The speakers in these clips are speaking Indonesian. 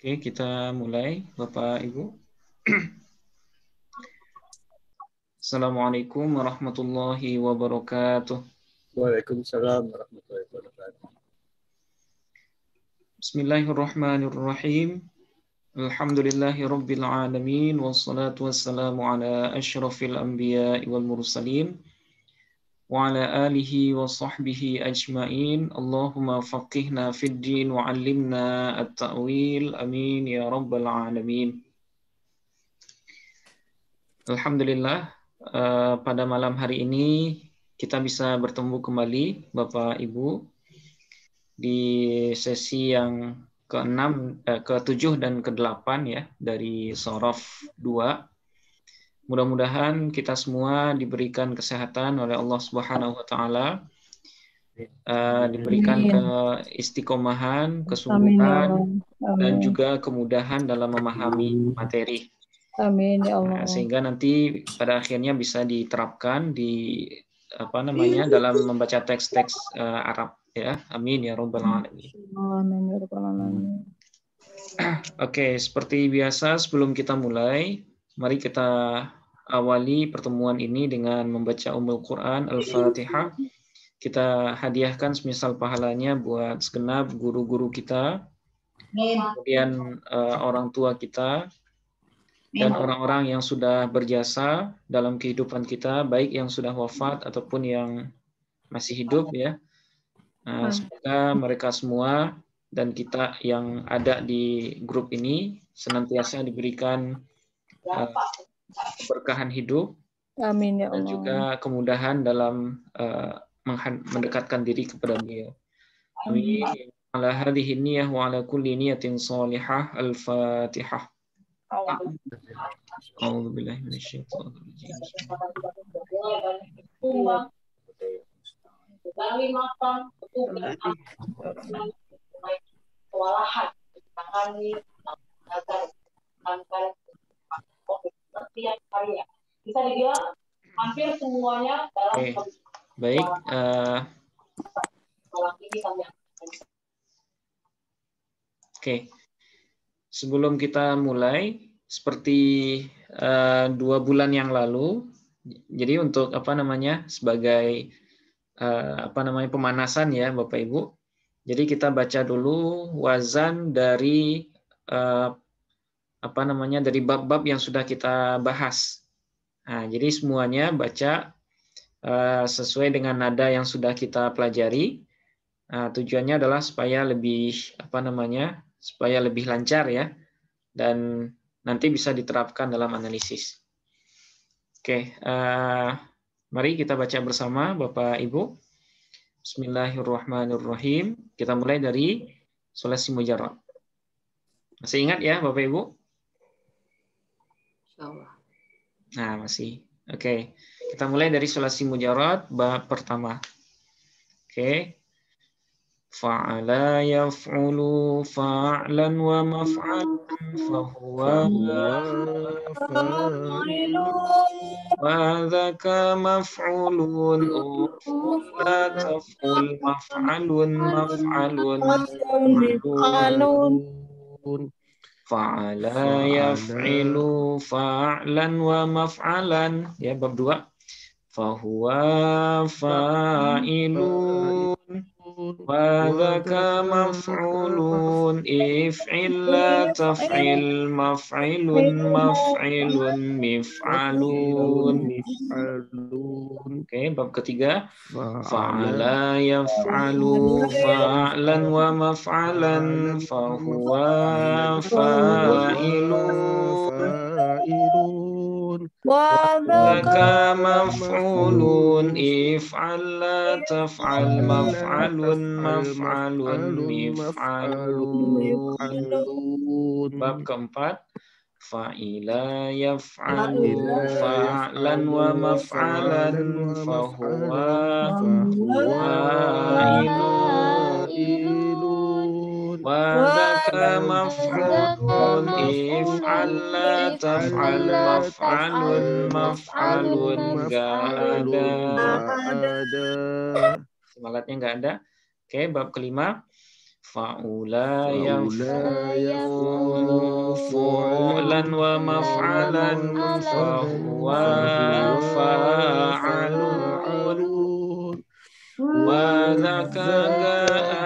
Oke, kita mulai, Bapak Ibu. Assalamualaikum warahmatullahi wabarakatuh. Waalaikumsalam warahmatullahi wabarakatuh. Bismillahirrahmanirrahim. Alhamdulillahi rabbil alamin. Wassalatu wassalamu ala asyrafil anbiya'i wal mursalin. Wa ala alihi wa sahbihi ajma'in. Allahumma faqihna fid din wa 'allimna at-ta'wil. Amin ya rabbal alamin. Alhamdulillah, pada malam hari ini kita bisa bertemu kembali Bapak Ibu di sesi yang ke-6, ke-7 dan ke-8 ya dari Shorof 2. Mudah-mudahan kita semua diberikan kesehatan oleh Allah Subhanahu wa taala, diberikan keistiqomahan, kesungguhan, dan juga kemudahan dalam memahami materi. Amin ya Allah. Sehingga nanti pada akhirnya bisa diterapkan di dalam membaca teks-teks Arab ya. Amin ya rabbal alamin. Amin ya rabbal alamin. Oke, seperti biasa sebelum kita mulai, mari kita awali pertemuan ini dengan membaca Ummul Quran Al-Fatihah. Kita hadiahkan semisal pahalanya buat segenap guru-guru kita, kemudian orang tua kita, dan orang-orang yang sudah berjasa dalam kehidupan kita, baik yang sudah wafat ataupun yang masih hidup ya. Semoga mereka semua dan kita yang ada di grup ini senantiasa diberikan keberkahan hidup. Amin ya Allah. Dan juga kemudahan dalam mendekatkan diri kepada Beliau. Amin. Ala hadhihi niyyah wa ala kulli niyatin shalihah. Al-Fatihah. A'udzu billahi minasyaitonir rajim. Bisa dibilang hampir semuanya dalam baik. Oke. Sebelum kita mulai, seperti 2 bulan yang lalu, jadi untuk sebagai pemanasan ya Bapak Ibu. Jadi kita baca dulu wazan dari dari bab-bab yang sudah kita bahas. Nah, jadi semuanya baca sesuai dengan nada yang sudah kita pelajari. Tujuannya adalah supaya lebih supaya lebih lancar ya, dan nanti bisa diterapkan dalam analisis. Oke, mari kita baca bersama Bapak Ibu. Bismillahirrahmanirrahim. Kita mulai dari Sulasi Mujarrad. Masih ingat ya Bapak Ibu? Insyaallah. Nah, masih. Oke. Kita mulai dari Sulasi Mujarrad bab pertama. Oke. Fa'ala yaf'ulu fa'lan wa maf'alan fahuwa wa dzaka maf'ulun la taf'ul maf'alun maf'alun fa'ala yaf'ilu fa'lan wa maf'alan ya bab 2 fahuwa fa'ilun wa dzaka maf'ulun if'il la taf'il maf'ilun maf'ilun mif'alun. Oke, bab ketiga fa'ala yaf'alu fa'lan wa maf'alan fahuwa fa'ilun wa dzaka maf'ulun if'al la taf'al maf'alun maf'alun mif'alun. Bab keempat fa'ila yaf'alu fa'lan wa maf'alan fahuwa fa'ilun wa dzaka maf'ulun if'al la taf'al maf'alun maf'alun. Nggak ada. Semangatnya nggak ada. Oke, bab kelima fa'ula فأولى fu'lan wa maf'alan fahuwa fa'alun wa dzaka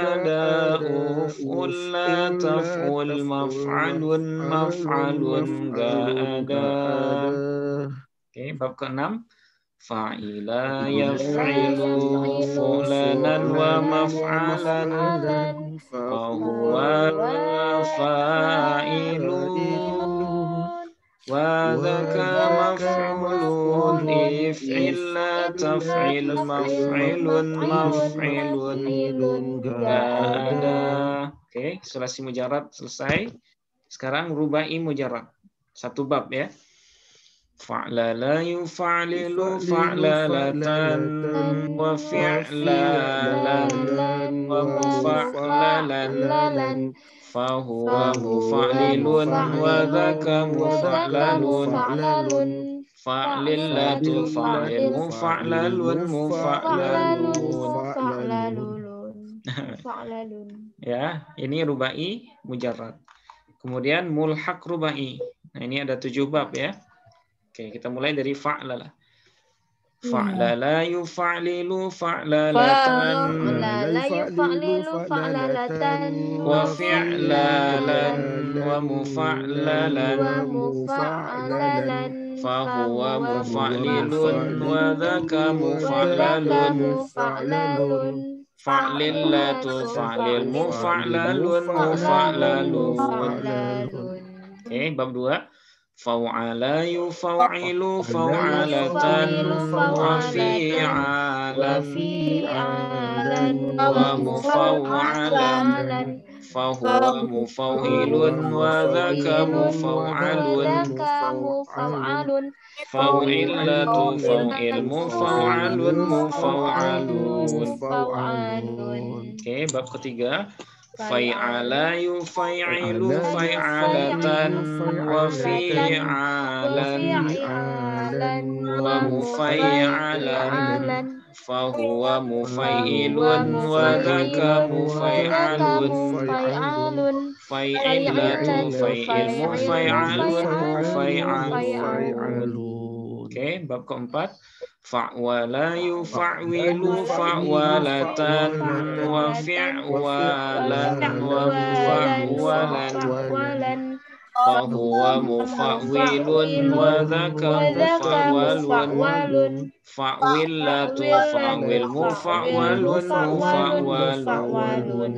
ada uf'ul taf'ul maf'alun ga ada. Oke, bab ke-6 fa'ila yaf'ilu fu'lanan wa maf'alan fahuwa fa'ilun wa dzaka maf'ulun if'il taf'il maf'ilun ga ada. Oke, sulasi mujarrad selesai. Sekarang rubai mujarrad. Satu bab ya. Fa'lala yufa'lilu fa'lalatan wa fi'lalan wa mufa'lalan fahuwa mufa'lilun wa dzaka mufa'lalun fa'lilatu fa'lil mufa'lalun ya, ini rubai mujarrad. Kemudian mulhaq rubai. Nah, ini ada 7 bab ya. Oke, kita mulai dari fa'lala. Fa'lala yufa'lilu fa'lalatan wa fi'lalan wa mufa'lalan fahuwa mufa'lilun wa dzaka mufa'lalun fa'lilatu fa'lil mufa'lalun. Oke, bab 2. Fa'ala yufa'lilu fa'alatan wa fi'alan wa mufa'alan fahuwa mufa'ilun wa dzaka mufa'alun fa'ilatu fa'il mufa'alun. Oke, bab ketiga. Fa'ala yufailu fa'alatan wa fi'alan wa mufai'alan fahuwa mufa'ilun wa dzaka mufai'alun fa'ilatu fa'il mufai'alun. Oke, bab keempat. Fa'wala yufa'wilu fa'walatan wa fi'walan wa mufa'walan fahuwa mufa'wilun wa dzaka mufa'walun fa'wilatu fa'wil mufa'walun.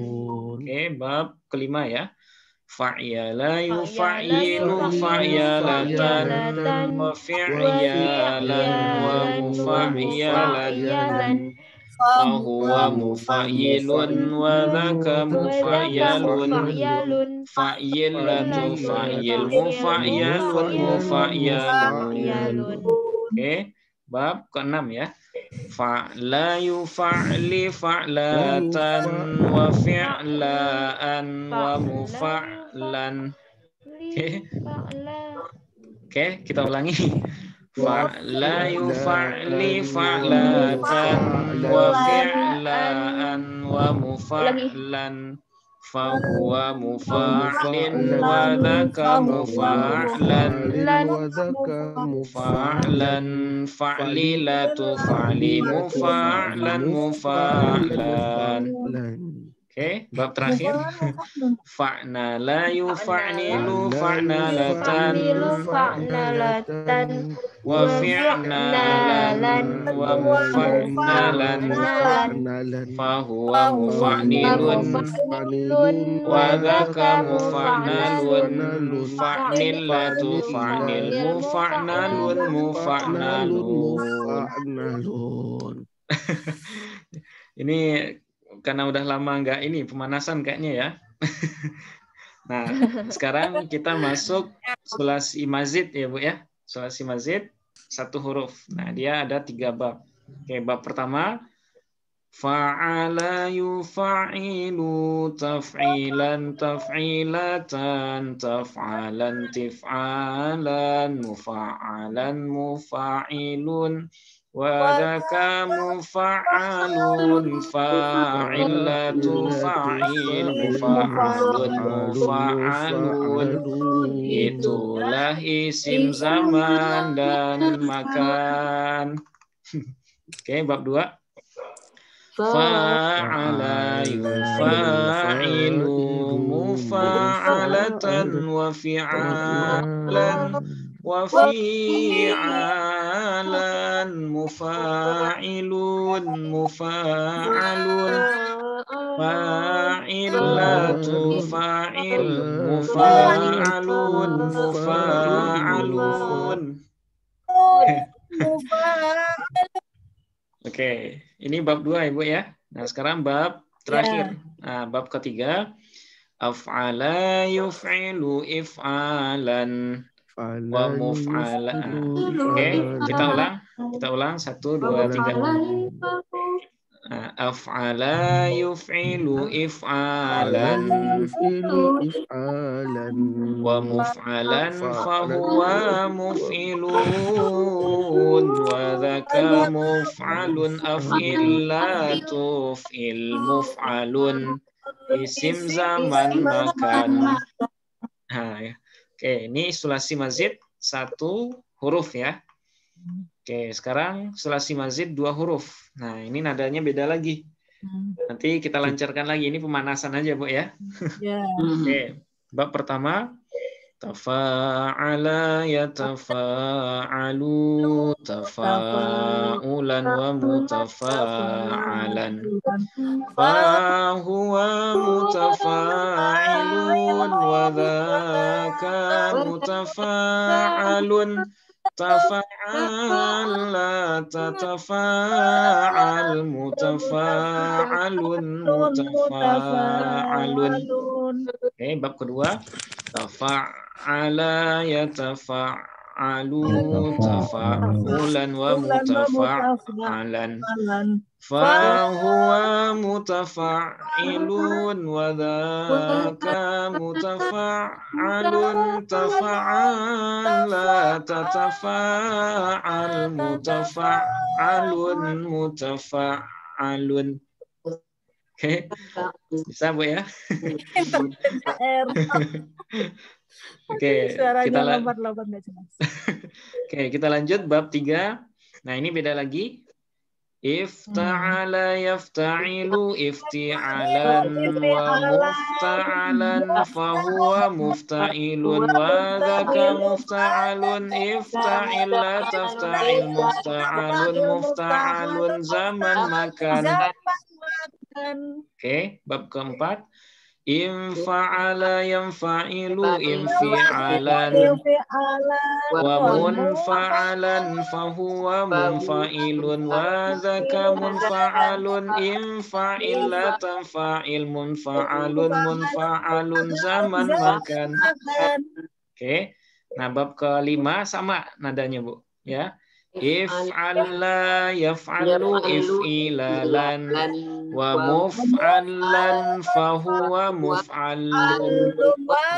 Oke, bab kelima ya. Fa'yala yufa'ilu fa'yalatan wa fi'yalan wa mufa'yalan fahuwa mufa'ilun wa dzaka mufa'yalun fa'yilatu fa'yil mufa'yalun. Oke, bab ke-6 ya. Fa'la yufa'li fa'latan wa fi'laan wa mufa'lan. Oke, kita ulangi. Fa'la yufa'li fa'latan wa fi'laan wa mufa'lan fahuwa mufa'lin wa dzaka mufa'lan fa'lilatu fa'li mufa'lan. Oke, bab terakhir. Fa'na la yufa'nilu fa'nalatan wa fi'nalan wa mufa'nalan fahuwa mufa'nilun wa dzaka mufa'nalun fa'nilatu fa'nil mufa'nalun. Ini karena udah lama nggak ini pemanasan kayaknya ya. Nah, sekarang kita masuk sulasi mazid ya Bu ya. Sulasi mazid 1 huruf. Nah, dia ada 3 bab. Oke, bab pertama fa'ala yufa'ilu taf'ilan taf'ilatan taf'alan tif'alan mufa'alan mufa'ilun Wadaka mufa'alun fa'ilatu fa'il mufa'alun mufa'alun. Itulah isim zaman dan makan. Oke, bab 2. Fa'ala yufa'ilu mufa'alatan wa fi'alan wa fi'alan mufa'ilun mufa'alun fa'ilatu fa'il mufa'alun mufa'alun. Oke, ini bab 2 Ibu ya. Nah, sekarang bab terakhir. Nah, bab ketiga. Af'ala yuf'ilu if'alan wa muf'ala. Oke, kita ulang. Kita ulang 1 2 3. Af'ala yuf'ilu if'alan wa muf'alan fahuwa muf'ilun wa dhaka muf'alun af'illatu f'il muf'alun isim zaman makan. Oke, ini sulasi mazid 1 huruf ya. Oke, sekarang sulasi mazid 2 huruf. Nah, ini nadanya beda lagi. Nanti kita lancarkan lagi. Ini pemanasan aja, Bu ya. Oke, bab pertama. Tafa'ala yatafa'alu tafa'ulan wa mutafa'alan. Fahuwa mutafa'ilun wa dhaka mutafa'alun. Tafa'ala tatafa'al mutafa'alun mutafa'alun. Oke, bab kedua. Tafa'ala yatafa'alu tafa'ulan wa mutafa'alan. Fahuwa mutafa'ilun wa dhaka mutafa'alun tafa'ala tatafa'al mutafa'alun mutafa'alun. Oke, bisa Bu ya? Oke, kita lanjut bab 3. Nah, ini beda lagi. Ifta'ala yafta'ilu ifti'alan wa mufta'alan fahuwa mufta'ilun wa dhaka mufta'alun ifta'ila tafta'il mufta'alun mufta'alun zaman makan. Oke, bab keempat. Infa'ala yanfa'ilu infi'alan wa munfa'alan fahuwa munfa'ilun wa dhaka munfa'alun infa'ila tanfa'il munfa'alun munfa'alun zaman makan. Oke. Nah, bab kelima sama nadanya, Bu, ya. If'alla yaf'alu if'ilalan wa muf'allan fahuwa muf'allun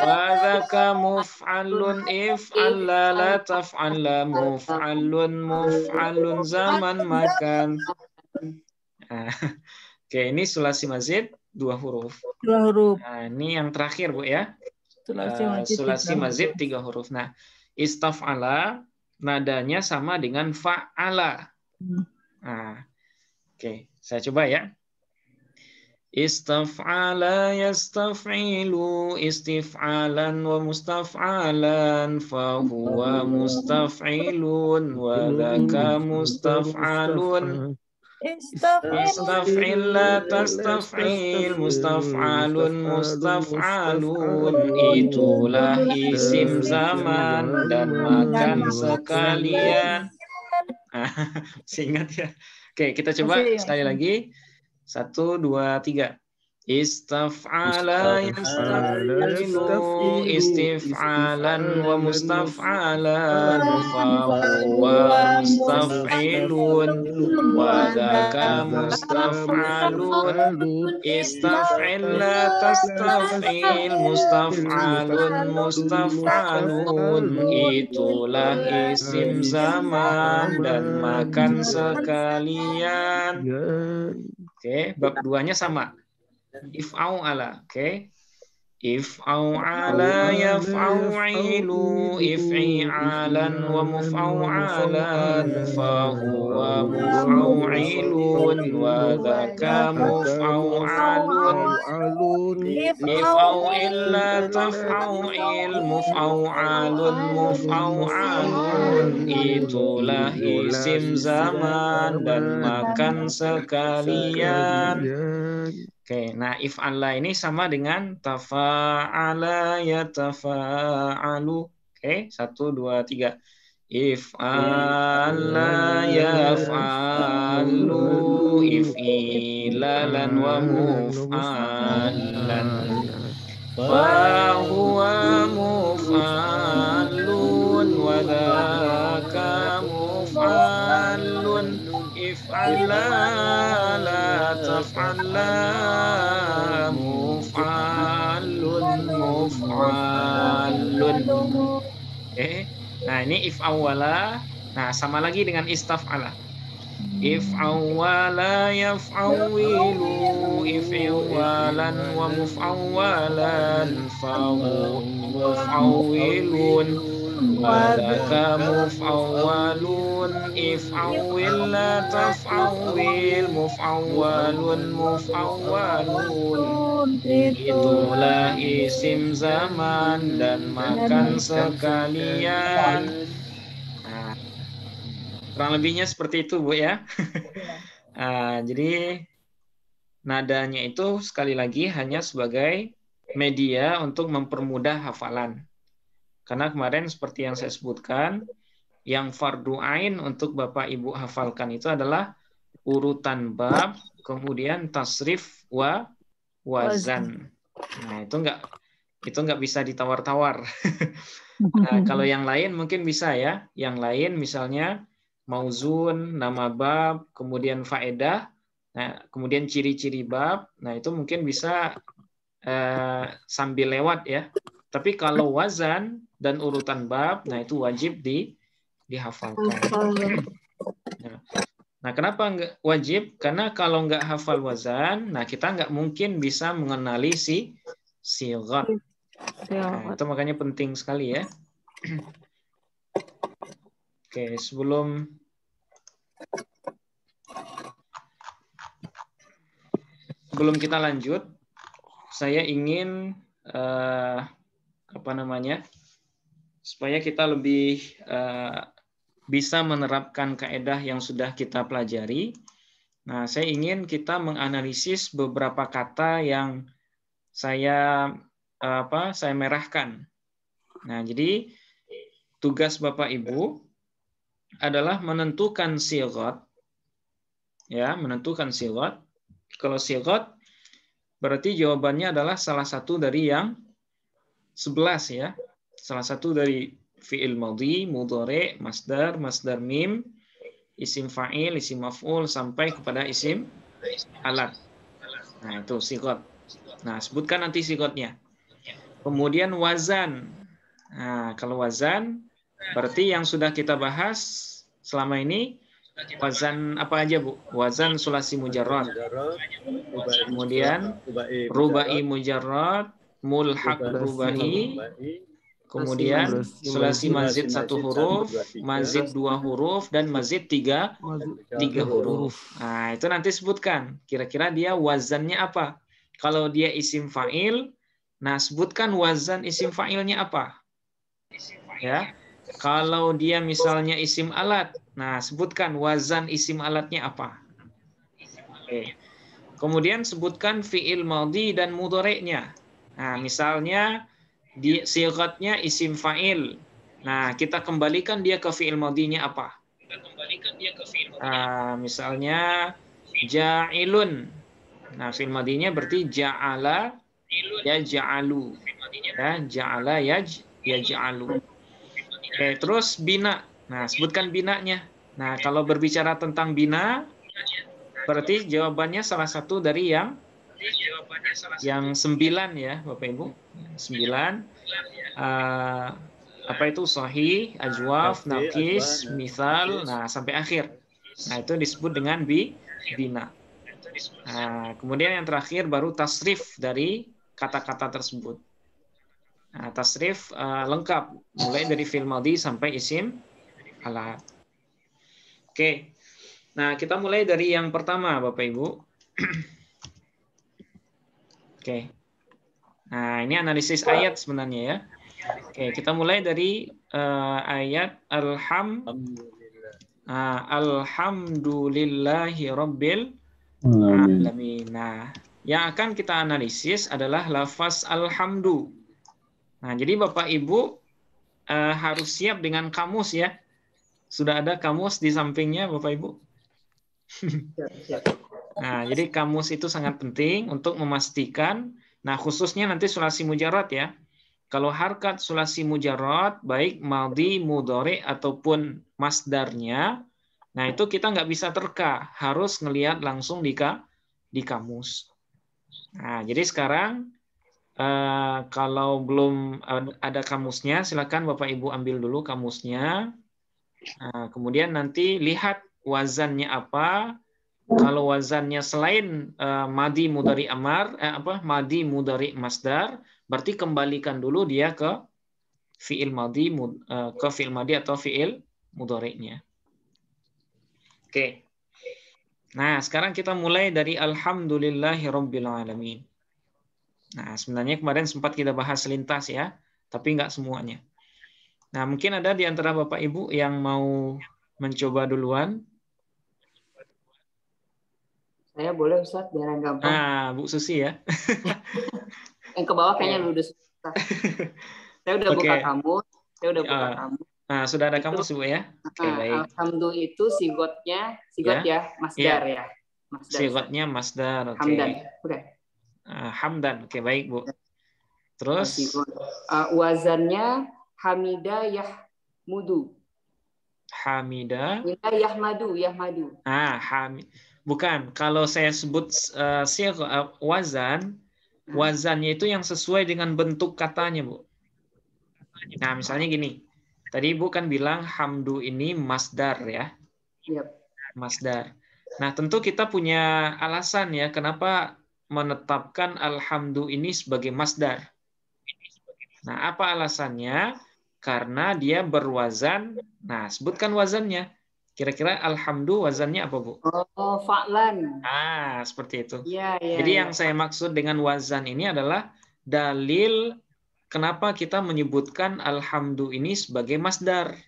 wa dhaka muf'allun if'alla la taf'alla muf'allun muf'allun zaman makan. Oke, ini sulasi mazid 2 huruf. 2 huruf. Nah, ini yang terakhir, Bu ya. Sulasi mazid 3 huruf. Nah, istaf'ala nadanya sama dengan fa'ala. Nah, oke, saya coba ya. Istaf'ala yastaf'ilu istif'alan wa mustaf'alan fahuwa mustaf'ilun wa dhaka mustaf'alun. Istaf'ila tastaf'il mustaf'alun mustaf'alun. Itulah isim zaman dan makan sekalian. Masih ingat ya? Oke, kita coba sekali lagi. 1 2 3. Istaf'ala yastaf'ilu istif'alan wa mustaf'alan fahuwa mustaf'ilun wa dzaka mustaf'alun istaf'il la tastaf'il mustaf'alun mustaf'alun itulah isim zaman dan makan sekalian. Oke, bab 2-nya sama. If'au ala, oke. If'au ala yaf'awilu if'i'alan wa muf'awalan fahuwa muf'awilun wa dzaka muf'awalun if'au illa taf'awil muf'awalun muf'awalun itulah isim zaman dan makan sekalian. Oke, nah if'ala ini sama dengan tafa'ala yatafa'alu. Oke, 1, 2, 3. If'ala yaf'alu if'ilalan wa muf'alan fahuwa muf'alun wa dzaka muf'alun if'ala la taf'ala muf'alun muf'alun. Oke. Nah, ini if awwala. Nah, sama lagi dengan istaf'ala. If awwala yaf'awilu if'iwalan wa muf'awalan fa'awilun wa dzaka muf'awalun if'awil la taf'awil muf'awalun muf'awalun itulah isim zaman dan makan sekalian. Nah, kurang lebihnya seperti itu, Bu, ya. Jadi nadanya itu sekali lagi hanya sebagai media untuk mempermudah hafalan. Karena kemarin seperti yang saya sebutkan, yang fardu ain untuk Bapak Ibu hafalkan itu adalah urutan bab, kemudian tasrif wa wazan. Nah, itu nggak bisa ditawar-tawar. Nah, kalau yang lain mungkin bisa ya. Yang lain misalnya mauzun, nama bab, kemudian faedah, nah, kemudian ciri-ciri bab. Nah, itu mungkin bisa sambil lewat ya. Tapi kalau wazan dan urutan bab, nah itu wajib dihafalkan. Nah, kenapa nggak wajib? Karena kalau nggak hafal wazan, nah kita nggak mungkin bisa mengenali si sighat. Nah, itu makanya penting sekali ya. Oke, sebelum kita lanjut, saya ingin supaya kita lebih bisa menerapkan kaedah yang sudah kita pelajari. Nah, saya ingin kita menganalisis beberapa kata yang saya merahkan. Nah, jadi tugas Bapak Ibu adalah menentukan sighat. Ya, menentukan sighat. Kalau sighat berarti jawabannya adalah salah satu dari yang 11 ya. Salah satu dari fi'il madhi, mudhari, masdar, masdar mim, isim fa'il, isim maf'ul sampai kepada isim alat. Nah, itu sighat. Nah, sebutkan nanti sighatnya. Kemudian wazan. Nah, kalau wazan berarti yang sudah kita bahas selama ini wazan apa aja, Bu? Wazan sulasi mujarrad. Kemudian rubai mujarrad, mulhaq rubai, kemudian sulasi mazid 1 huruf, mazid 2 huruf, dan mazid 3 huruf. Nah, itu nanti sebutkan. Kira-kira dia wazannya apa? Kalau dia isim fa'il, nah sebutkan wazan isim fa'ilnya apa? Ya. Kalau dia misalnya isim alat, nah sebutkan wazan isim alatnya apa? Oke. Kemudian sebutkan fi'il madhi dan mudhari'nya. Nah, misalnya di sighatnya isim fa'il. Nah, kita kembalikan dia ke fi'il madhinya apa? Misalnya ja'ilun. Nah, fi'il madinya berarti ja'ala yaj'alu. Ya, ja'ala yaj'alu. Oke, terus bina. Nah, sebutkan binanya. Nah, kalau berbicara tentang bina, berarti jawabannya salah satu dari yang 9 ya, Bapak Ibu. 9. Apa itu sahih, ajwaf, naqis, misal, nah sampai akhir. Nah, itu disebut dengan bina. Nah, kemudian yang terakhir baru tasrif dari kata-kata tersebut. Nah, tasrif lengkap mulai dari fi'il madhi sampai isim alat. Oke. Nah, kita mulai dari yang pertama, Bapak Ibu. Oke. Nah, ini analisis ayat sebenarnya ya. Oke, kita mulai dari ayat alhamdulillahi rabbil alamin. Nah, yang akan kita analisis adalah lafaz alhamdu. Nah, jadi Bapak Ibu harus siap dengan kamus ya. Sudah ada kamus di sampingnya Bapak Ibu? Nah, jadi kamus itu sangat penting untuk memastikan, nah khususnya nanti sulasi mujarad ya. Kalau harkat sulasi mujarad, baik madhi, mudhari ataupun masdarnya, nah itu kita nggak bisa terka, harus ngelihat langsung di kamus. Nah, jadi sekarang kalau belum ada kamusnya, silakan Bapak Ibu ambil dulu kamusnya. Nah, kemudian nanti lihat wazannya apa. Kalau wazannya selain madi mudhari amar, madi mudhari masdar, berarti kembalikan dulu dia ke fiil madi atau fiil mudhari'nya. Oke. Nah, sekarang kita mulai dari alhamdulillahirabbil alamin. Nah, sebenarnya kemarin sempat kita bahas selintas ya, tapi nggak semuanya. Nah, mungkin ada di antara Bapak Ibu yang mau mencoba duluan. Saya boleh Ustaz, biar gampang. Nah, Bu Susi ya. Yang ke bawah kayaknya lu udah susah. Saya udah buka kamus. Nah, sudah ada kamus Bu ya? Oke, baik. Alhamdulillah itu sigot ya, masdar ya. Sigotnya masdar, oke. Hamdan. Oke. Hamdan, oke baik Bu. Terus wazannya hamida yahmudu. Hamida yahmadu. Bukan, kalau saya sebut wazannya itu yang sesuai dengan bentuk katanya, Bu. Nah, misalnya gini. Tadi Ibu kan bilang hamdu ini masdar ya. Yep. Masdar. Nah, tentu kita punya alasan ya kenapa menetapkan alhamdu ini sebagai masdar. Nah, apa alasannya? Karena dia berwazan. Nah, sebutkan wazannya. Kira-kira alhamdu wazannya apa, Bu? Oh, fa'lan. Seperti itu. Ya, jadi yang saya maksud dengan wazan ini adalah dalil kenapa kita menyebutkan alhamdu ini sebagai masdar.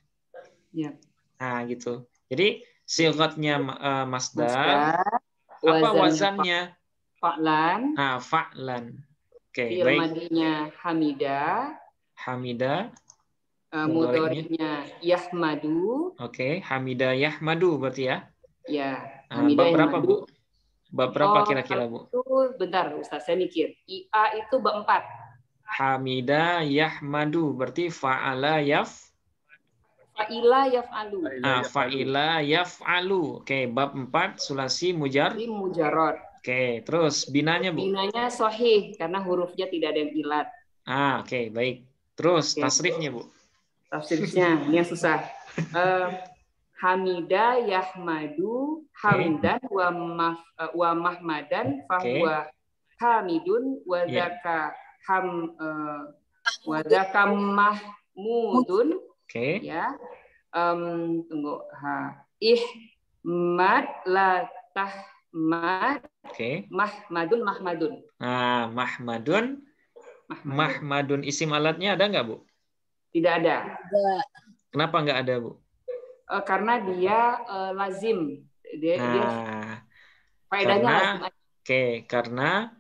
Ya. Nah, gitu. Jadi sigatnya masdar. Apa wazannya? Fa'lan. Fa'lan. Oke, baik. Madinya Hamida. Mudhari'nya yahmadu. Oke, Hamida yahmadu berarti ya? Ya. Bab berapa, Bu? Bab berapa kira-kira, Bu? Itu bentar, Ustaz, saya mikir. IA itu bab 4. Hamida yahmadu berarti fa'ala fa'ila yaf'alu. Fa'ila yaf'alu. Oke, bab 4 sulasi mujarrad. Oke, terus binanya, Bu? Binanya sahih karena hurufnya tidak ada yang ilat. Oke, baik. Terus tasrifnya, Bu? Tafsirnya ini yang susah. Hamida yahmadu hamdan wa mahmadan fahuwa hamidun wa dzaka mahmudun. Oke. Ya. Tunggu. Ihmad la tahmad. Oke. Mahmadun. Mahmadun isim alatnya ada nggak, Bu? Tidak ada. Kenapa nggak ada, Bu? Karena dia lazim. Dia faedahnya lazim. Oke, karena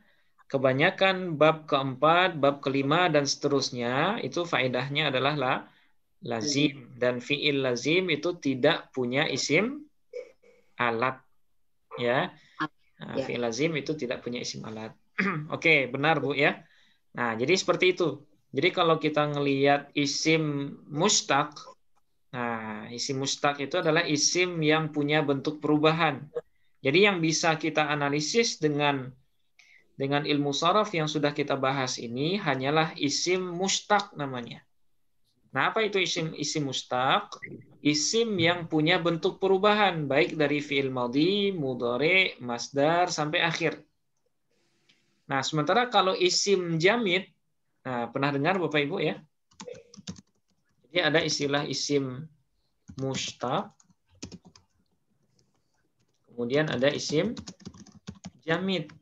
kebanyakan bab keempat, bab kelima dan seterusnya itu faedahnya adalah lazim, dan fiil lazim itu tidak punya isim alat, ya. Nah, fi'il lazim itu tidak punya isim alat. Oke, benar Bu ya. Nah, jadi seperti itu. Jadi kalau kita ngelihat isim mustaq, nah isim mustaq itu adalah isim yang punya bentuk perubahan. Jadi yang bisa kita analisis dengan ilmu sharaf yang sudah kita bahas ini hanyalah isim mustaq namanya. Nah, apa itu isim mustaq? Isim yang punya bentuk perubahan, baik dari fi'il madhi, mudhari, masdar, sampai akhir. Nah, sementara kalau isim jamid, nah pernah dengar Bapak Ibu ya? Jadi ada istilah isim mustaq, kemudian ada isim jamid.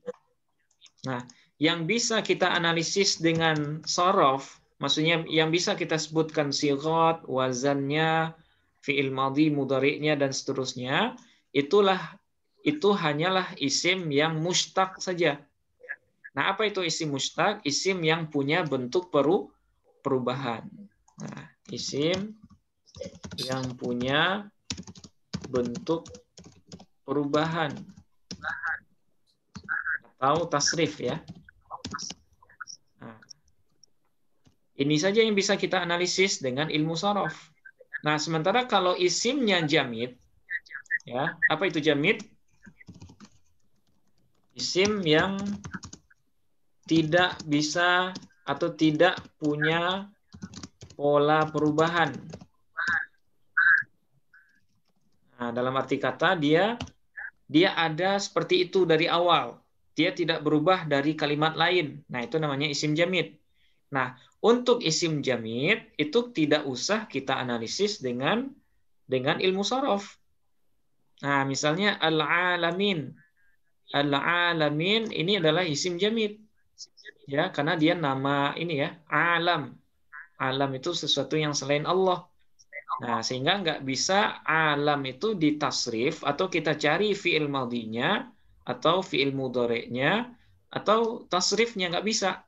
Nah, yang bisa kita analisis dengan sorof, maksudnya yang bisa kita sebutkan sigot, wazannya, fi'il madhi, mudhari'nya, dan seterusnya, itu hanyalah isim yang mustaq saja. Nah, apa itu isim mustaq? Isim yang punya bentuk perubahan. Nah, isim yang punya bentuk perubahan atau tasrif ya. Nah, ini saja yang bisa kita analisis dengan ilmu sharaf. Nah, sementara kalau isimnya jamid, ya, apa itu jamid? Isim yang tidak bisa atau tidak punya pola perubahan. Nah, dalam arti kata dia ada seperti itu dari awal. Dia tidak berubah dari kalimat lain. Nah, itu namanya isim jamid. Nah, untuk isim jamid itu tidak usah kita analisis dengan ilmu sharaf. Nah, misalnya al-alamin. Al-alamin ini adalah isim jamid. Ya, karena dia nama ini ya, alam. Alam itu sesuatu yang selain Allah. Nah, sehingga nggak bisa alam itu ditasrif atau kita cari fi'il madhinya atau fi'il mudhari'nya atau tasrifnya nggak bisa.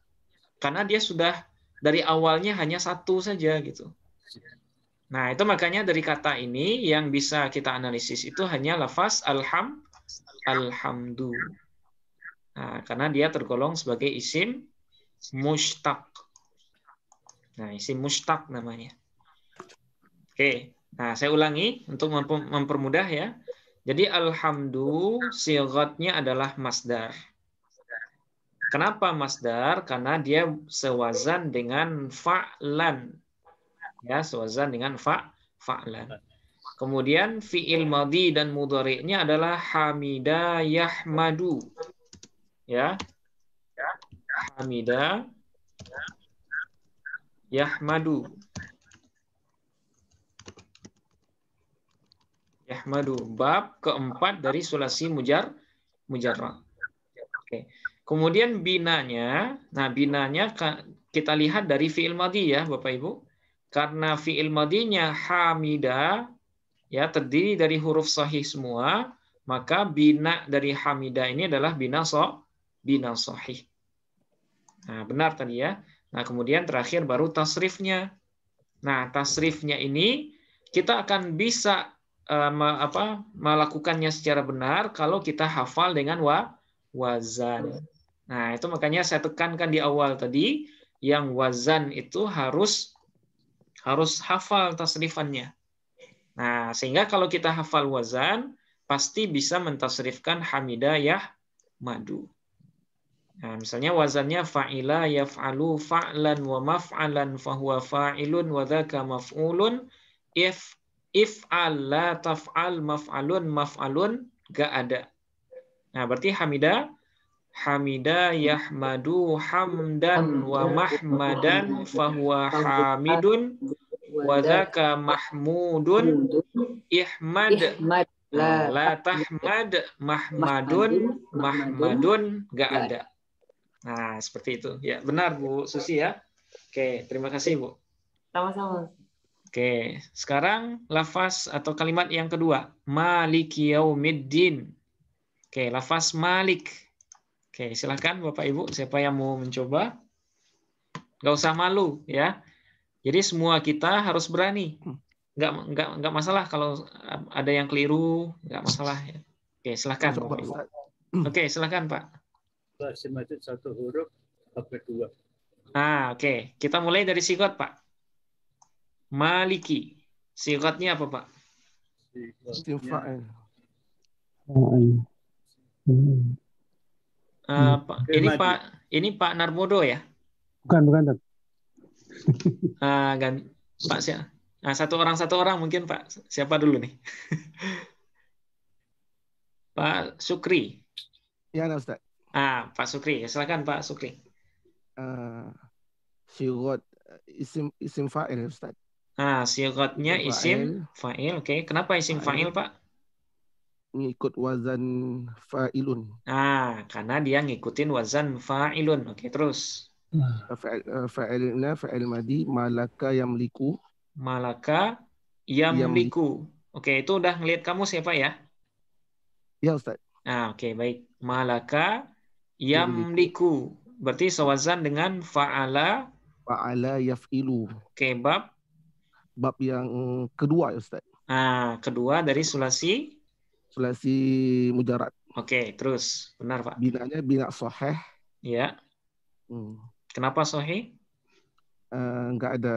Karena dia sudah dari awalnya hanya satu saja gitu. Nah, itu makanya dari kata ini yang bisa kita analisis itu hanya lafaz alhamdu. Nah, karena dia tergolong sebagai isim mustaq. Nah, isim mustaq namanya. Oke, nah saya ulangi untuk mempermudah ya. Jadi alhamdu sighatnya adalah masdar. Kenapa masdar? Karena dia sewazan dengan fa'lan. Ya, sewazan dengan fa'lan. Kemudian fi'il madhi dan mudhari'nya adalah hamida yahmadu. Ya. Hamida yahmadu. Yahmadu, bab keempat dari sulasi mujarrad. Oke. Kemudian binanya, nah binanya kita lihat dari fi'il madhi ya Bapak Ibu. Karena fi'il madhinya hamida, ya terdiri dari huruf sahih semua, maka bina dari hamida ini adalah bina sahih. Nah, benar tadi ya. Nah, kemudian terakhir baru tasrifnya. Nah, tasrifnya ini kita akan bisa melakukannya secara benar kalau kita hafal dengan wazan. Nah, itu makanya saya tekankan di awal tadi yang wazan itu harus hafal tasrifannya. Nah, sehingga kalau kita hafal wazan pasti bisa mentasrifkan hamidah yahmadu. Nah, misalnya wazannya fa'ila yaf'alu fa'lan wa maf'alan fahuwa fa'ilun wa dzaka maf'ulun if'al la taf'al maf'alun gak ada. Nah, berarti hamida yahmadu hamdan wa mahmadan fahuwa hamidun wa dzaka mahmudun ihmad la tahmad mahmadun gak ada. Nah, seperti itu. Ya, benar Bu Susi ya. Oke, terima kasih Bu. Sama-sama. Oke, sekarang lafaz atau kalimat yang kedua, Maliki yaumiddin. Oke, lafaz Malik. Oke, silakan Bapak Ibu, siapa yang mau mencoba? Nggak usah malu ya. Jadi semua kita harus berani. Nggak masalah kalau ada yang keliru, nggak masalah ya. Oke, silakan Bapak Ibu. Oke, silakan Pak. Pak, isim majrur 1 huruf, apa 2? Oke. Kita mulai dari sigot, Pak. Maliki. Sigotnya apa, Pak? Isim fa'il. Ini Pak Narmodo ya? Bukan. Pak siapa? Nah, satu orang mungkin Pak. Siapa dulu nih? Pak Sukri. Ya, Ustaz. Pak Sukri. Silakan Pak Sukri. Sigot isim fa'il, Ustaz. Sigotnya isim fa'il. Oke. Kenapa isim fa'il, Pak? Ngikut wazan fa'ilun. Karena dia ngikutin wazan fa'ilun. Oke, terus. Fa'ilnya fa'il madi malaka yamliku. Malaka yamliku. Oke, itu udah ngelihat kamu siapa ya? Ya, Ustaz. Oke, baik. Malaka yamliku. Berarti sewazan dengan fa'ala yaf'ilu. Oke, bab yang kedua, Ustaz. Kedua dari sulasi mujarad. Oke, terus. Benar, Pak. Binanya bina sahih. Ya. Kenapa sahih? Enggak ada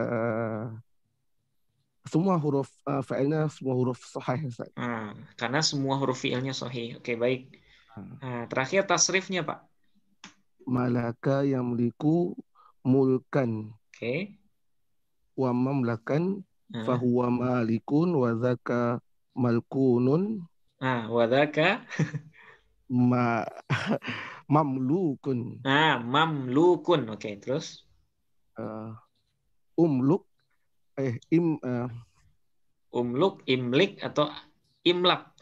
semua huruf fa'ilnya semua huruf sahih, Ustaz. Karena semua huruf fi'ilnya sahih. Oke, baik. Terakhir tasrifnya, Pak. Malaka yamliku mulkan. Oke. Wa mamlakan fahuwa malikun wa dzaka malkunun. Wa dzaka mamlukun. Mamlukun. Oke, terus umluk imlik atau imlak.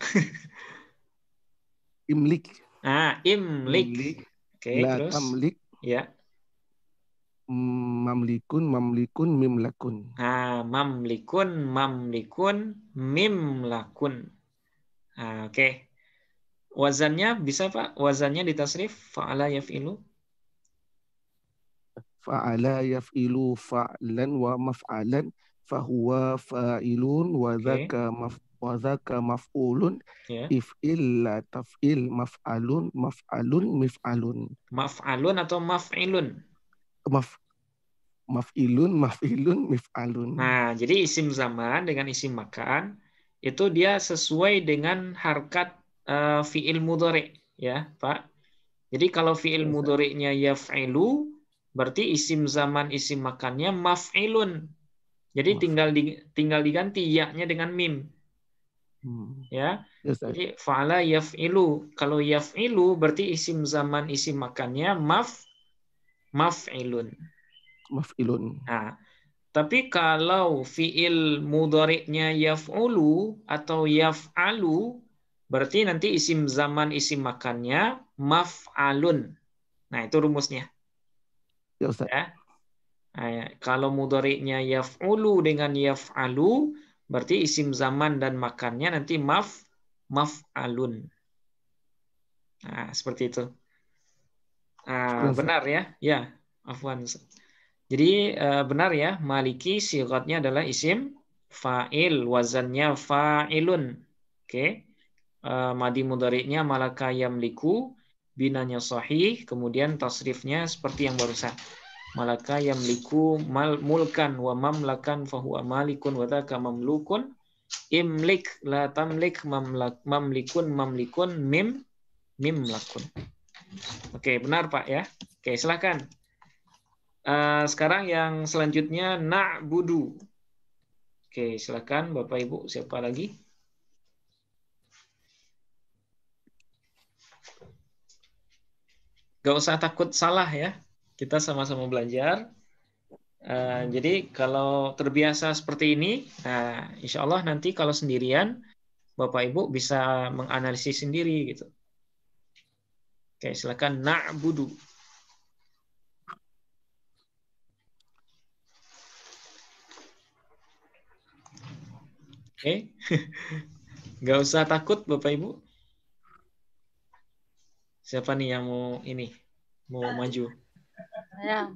Imlik. Imlik. Oke, terus. Tamlik. Ya. Mamlikun mimlakun. Mamlikun mimlakun. Oke. Wazannya bisa, Pak? Wazannya ditasrif fa'ala yaf'ilu. Fa'ala yaf'ilu fa'lan wa maf'alan fahuwa fa'ilun wa dzaka maf'ulun. If'il la taf'il maf'alun mif'alun. Maf'alun atau maf'ilun? Maf'ilun mif'alun. Jadi isim zaman dengan isim makan itu dia sesuai dengan harkat fi'il mudhari, ya, Pak. Jadi kalau fi'il mudhari'nya yaf'ilu, berarti isim zaman isim makannya maf'ilun. Jadi tinggal diganti ya-nya dengan mim. Ya. Jadi fa'ala yaf'ilu. Kalau yaf'ilu berarti isim zaman isim makannya maf'ilun. Tapi kalau fi'il mudhari'nya yaf'ulu atau yaf'alu, berarti nanti isim zaman isim makannya maf'alun. Nah, itu rumusnya. Ya, Ustaz. Ya. Kalau mudhari'nya yaf'ulu dengan yaf'alu, berarti isim zaman dan makannya nanti maf'alun. Seperti itu. Benar ya? Ya, afwan. Jadi benar ya, maliki sighatnya adalah isim fa'il, wazannya fa'ilun. Oke. Madi mudhari'nya malaka yamliku, binanya sahih, kemudian tasrifnya seperti yang barusan. Malaka yamliku mulkan wa mamlakan fahuwa malikun wa dzaka mamlukun. Imlik la tamlik mamlikun mimlakun. Oke, benar Pak ya. Oke, silakan. Sekarang yang selanjutnya na'budu. Oke, silakan Bapak Ibu, siapa lagi? Gak usah takut salah ya. Kita sama-sama belajar. Jadi kalau terbiasa seperti ini, insya Allah nanti kalau sendirian, Bapak Ibu bisa menganalisis sendiri gitu. Oke, silakan na'budu. Oke, nggak usah takut Bapak Ibu. Siapa nih yang mau maju? Ya.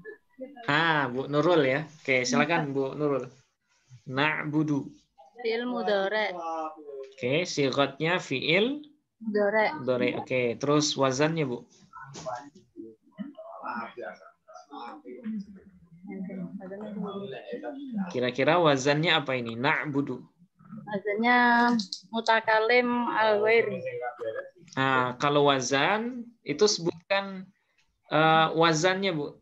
Bu Nurul ya. Oke, silakan Bu Nurul. Na'budu. Fi'il mudhari'. Oke, sighatnya fi'il Mudore. Mudore. Oke, terus wazannya, Bu? Kira-kira wazannya apa ini? Na'budu. Wazannya mutakalim al-wair. Nah, kalau wazan itu sebutkan wazannya, Bu.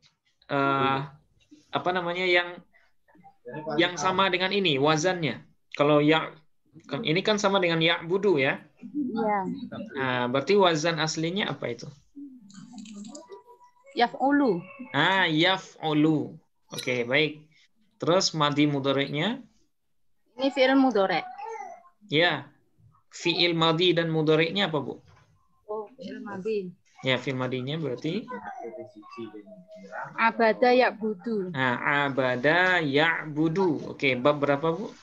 Apa namanya yang sama dengan ini wazannya. Kalau ini kan sama dengan ya'budu ya. Iya. Nah, berarti wazan aslinya apa itu? Yaf'ulu. Yaf'ulu. Oke, baik. Terus madi mudhari'nya? Ini fi'il mudore. Ya. Fi'il madi dan mudhari'nya apa, Bu? Oh, fi'il madi. Ya, fi'il madinya berarti Abada ya'budu. nah, abada ya'budu. Oke, bab berapa, Bu?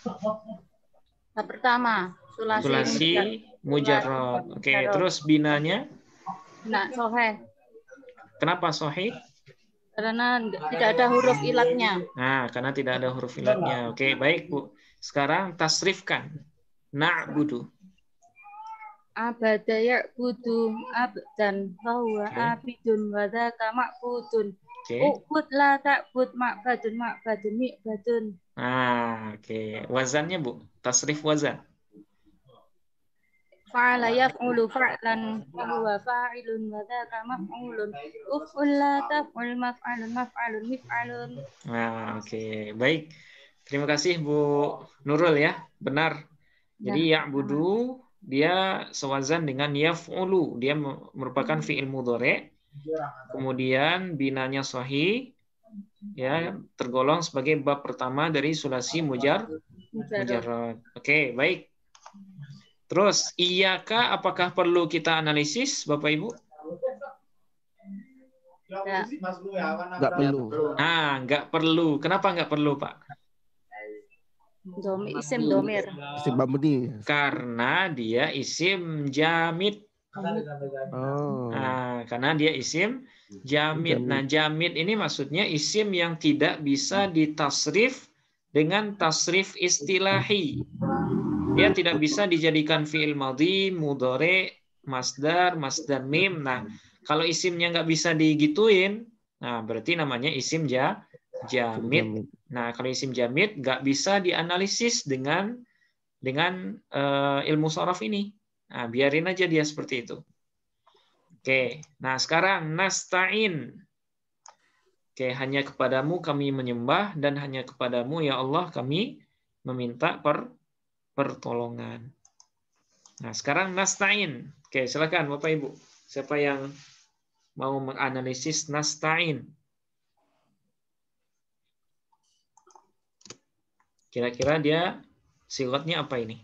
Bab pertama, Sulasi mujarrad. Oke, terus binanya? Nah, soheh. Kenapa sahih? Karena tidak ada huruf ilatnya. Nah, karena tidak ada huruf ilatnya. Oke, baik, Bu. Sekarang tasrifkan. Na'budu. Abada ya'budu abdan fahuwa abidun wa dzaka ma'budun. Oke. Ubud la ta'bud ma'badun mi'badun. Nah, oke. Wazannya, Bu. Tasrif wazan. Fa'ala yaf'ulu fa'lan fahuwa fa'ilun wa dzaka maf'ulun. Uf'ul la taf'ul maf'alun mif'alun. Nah, oke. Baik. Terima kasih, Bu Nurul ya. Benar. Jadi ya'budu dia sewazan dengan yaf'ulu. Dia merupakan fi'il mudhari'. Kemudian binanya sahih. Ya, tergolong sebagai bab pertama dari sulasi mujarrad. Oke, baik. Terus iyyaka apakah perlu kita analisis, Bapak Ibu? Nggak perlu. Nah, nggak perlu. Kenapa nggak perlu, Pak? Isim domir. Isim mabni. Karena dia isim jamid. Oh. Nah, karena dia isim jamid. Nah, jamid ini maksudnya isim yang tidak bisa ditasrif dengan tasrif istilahi. Dia tidak bisa dijadikan fi'il madhi, mudhari, masdar, masdar mim. Nah, kalau isimnya nggak bisa digituin, nah berarti namanya isim jamid. Nah, kalau isim jamid nggak bisa dianalisis dengan ilmu sorof ini. Nah, biarin aja dia seperti itu. Oke, nah sekarang nasta'in. Oke, hanya kepadamu kami menyembah dan hanya kepadamu ya Allah kami meminta pertolongan. Nah, sekarang nasta'in. Oke, silakan Bapak Ibu. Siapa yang mau menganalisis nasta'in? Kira-kira dia sifatnya apa ini?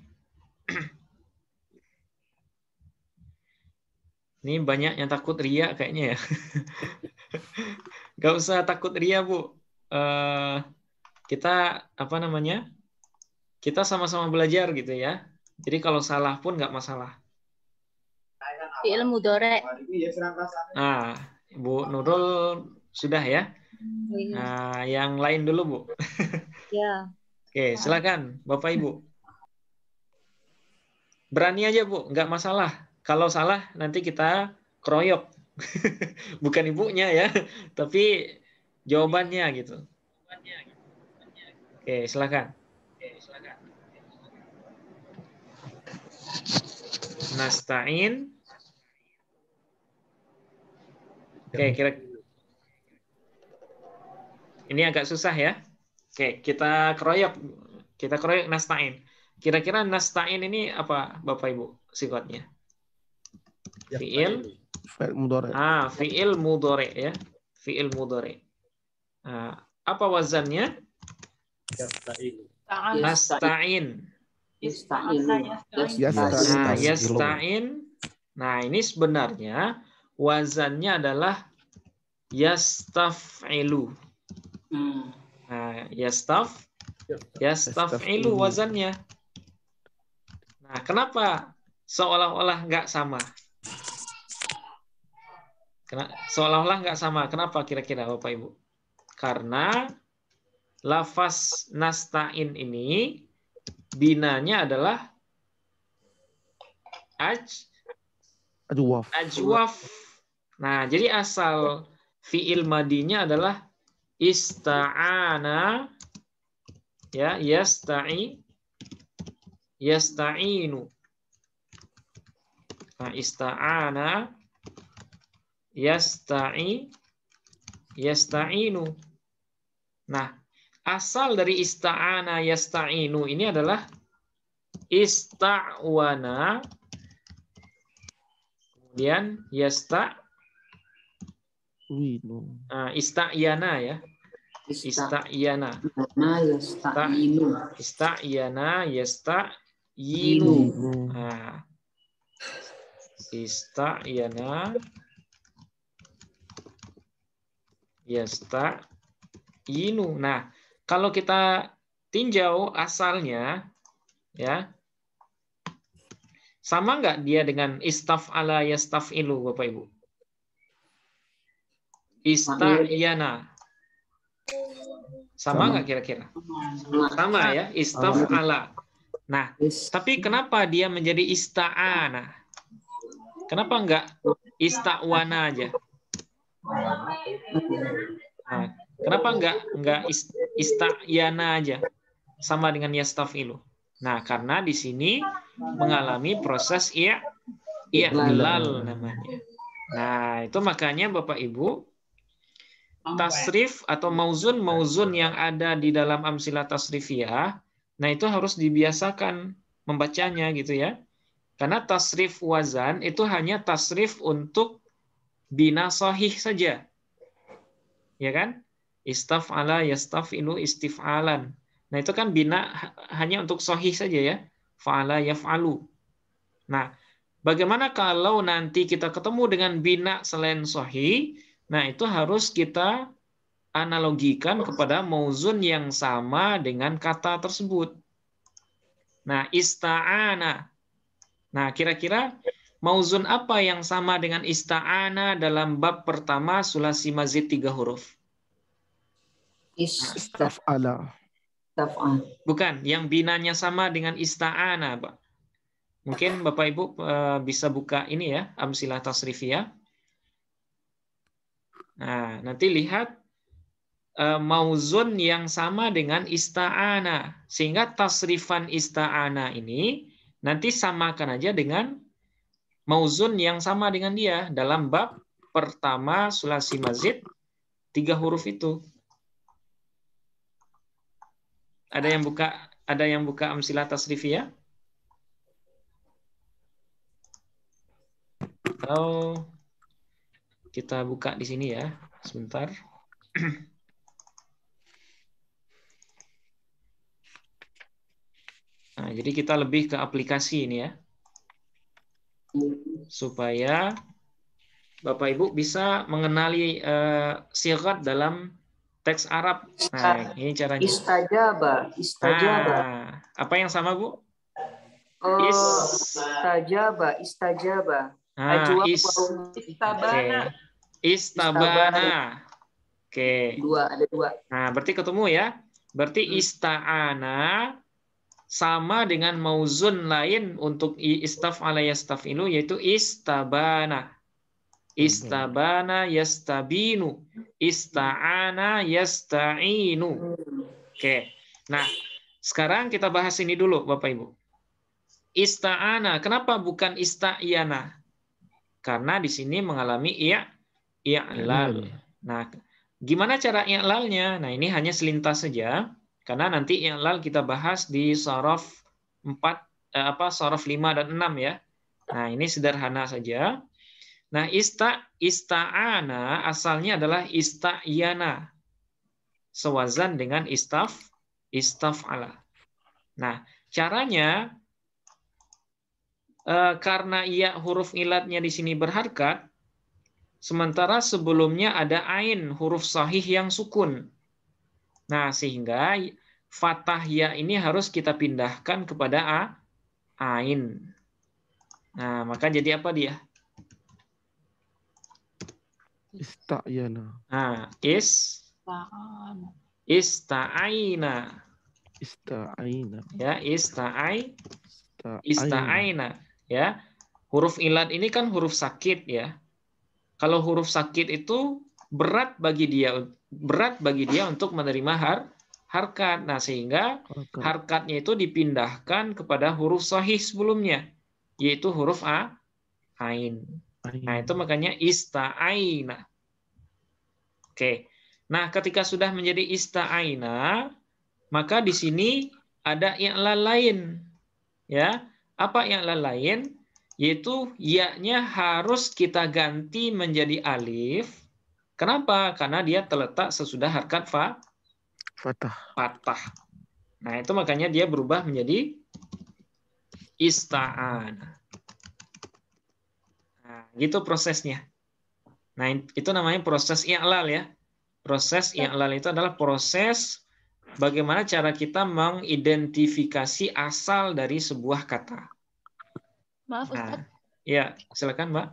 Ini banyak yang takut ria kayaknya ya. Gak usah takut ria, Bu. Kita apa namanya? Kita sama-sama belajar gitu ya. Jadi kalau salah pun nggak masalah. Fi'il mudhari. Nah, Bu Nurul sudah ya. Nah, yang lain dulu, Bu. Ya. Oke, silakan Bapak Ibu. Berani aja, Bu, nggak masalah. Kalau salah nanti kita keroyok. Bukan ibunya ya, tapi jawabannya gitu. Oke, silakan. Nasta'in. Oke, ini agak susah ya. Oke, kita keroyok nasta'in. Kira-kira nasta'in ini apa, Bapak Ibu, sifatnya? Fi'il mudhari. Fi'il mudhari ya. Fi'il mudhari. Apa wazannya? Nasta'in. Yasta'in. Nah, ini sebenarnya wazannya adalah yastaf'ilu. Nah, yastaf'ilu wazannya. Nah, kenapa seolah-olah nggak sama? Seolah-olah nggak sama. Kenapa kira-kira Bapak Ibu? Karena lafaz nasta'in ini binanya adalah Ajwaf. Ajwaf. Nah, jadi asal fi'il madinya adalah ista'ana, ya, yasta'inu. Nah, ista'ana, yasta'inu. Nah, asal dari ista'ana, yasta'inu ini adalah ista'wana, kemudian ista'yana ya. Ista'yana. Ista'yana, yasta'yinu. Nah, ista'yana, yasta'yinu. Nah, kalau kita tinjau asalnya, ya, sama nggak dia dengan istaf'ala yastaf'ilu, Bapak Ibu? Ista'yana. Sama nggak kira-kira? Sama ya, istaf'ala. Nah, tapi kenapa dia menjadi ista'ana? Kenapa nggak ista'wana aja? Nah, kenapa nggak ista'yana aja? Sama dengan yastaf'ilu. Nah, karena di sini mengalami proses i'lal namanya. Nah, itu makanya Bapak Ibu, tasrif atau mauzun yang ada di dalam amsilah tasrifiyah, nah itu harus dibiasakan membacanya gitu ya. Karena tasrif wazan itu hanya tasrif untuk bina sahih saja. Ya kan? Istaf'ala yastaf'ilu istif'alan. Nah, itu kan bina hanya untuk sahih saja ya. Fa'ala yaf'alu. Nah, bagaimana kalau nanti kita ketemu dengan bina selain sahih? Nah, itu harus kita analogikan kepada mauzun yang sama dengan kata tersebut. Nah, ista'ana. Nah, kira-kira mauzun apa yang sama dengan ista'ana dalam bab pertama sulasi mazid 3 huruf? Istaf'ala. Bukan, yang binanya sama dengan ista'ana, Pak. Mungkin Bapak Ibu bisa buka ini ya, amsilah tasrifiyah. Nah, nanti lihat mauzun yang sama dengan ista'ana. Sehingga tasrifan ista'ana ini nanti samakan aja dengan mauzun yang sama dengan dia dalam bab pertama sulasi mazid 3 huruf itu. Ada yang buka amsilah tasrifiyah? Atau kita buka di sini ya, sebentar. Nah, jadi kita lebih ke aplikasi ini ya. Supaya Bapak Ibu bisa mengenali sighat dalam teks Arab. Nah, ini caranya. Istajaba. Nah, apa yang sama, Bu? Istajaba. Nah, istabana. Oke. Ada dua. Nah, berarti ketemu ya. Berarti ista'ana sama dengan mauzun lain untuk istaf'ala yastaf'ilu, yaitu istabana. Istabana yastabinu. Ista'ana yasta'inu. Oke. Nah, sekarang kita bahas ini dulu, Bapak Ibu. Ista'ana, kenapa bukan ista'yana? Karena di sini mengalami i'lal. Nah, gimana cara i'lalnya? Nah, ini hanya selintas saja. Karena nanti i'lal kita bahas di shorof 5 dan 6 ya. Nah, ini sederhana saja. Nah, ista'ana asalnya adalah ista'yana. Sewazan dengan istaf'ala. Nah, caranya karena huruf ilatnya di sini berharkat, sementara sebelumnya ada ain, huruf sahih yang sukun. Nah, sehingga fathah ya ini harus kita pindahkan kepada ain. Nah, maka jadi apa dia? Ista'yana. Nah, ista'aina. Ista'aina. Ya, ista'aina. Ya. Huruf ilat ini kan huruf sakit ya. Kalau huruf sakit itu berat bagi dia untuk menerima harkat. Nah, sehingga harkatnya itu dipindahkan kepada huruf sahih sebelumnya, yaitu huruf ain. Nah, itu makanya ista'aina. Oke. Nah, ketika sudah menjadi ista'aina, maka di sini ada i'lal lain. Ya. Apa i'lal lain? Yaitu ya-nya harus kita ganti menjadi alif. Kenapa? Karena dia terletak sesudah harkat fathah. Nah, itu makanya dia berubah menjadi ista'ana. Nah, gitu prosesnya. Nah, itu namanya proses i'lal ya. Proses i'lal itu adalah proses bagaimana cara kita mengidentifikasi asal dari sebuah kata. Maaf Ustaz. Nah, ya, silakan Mbak.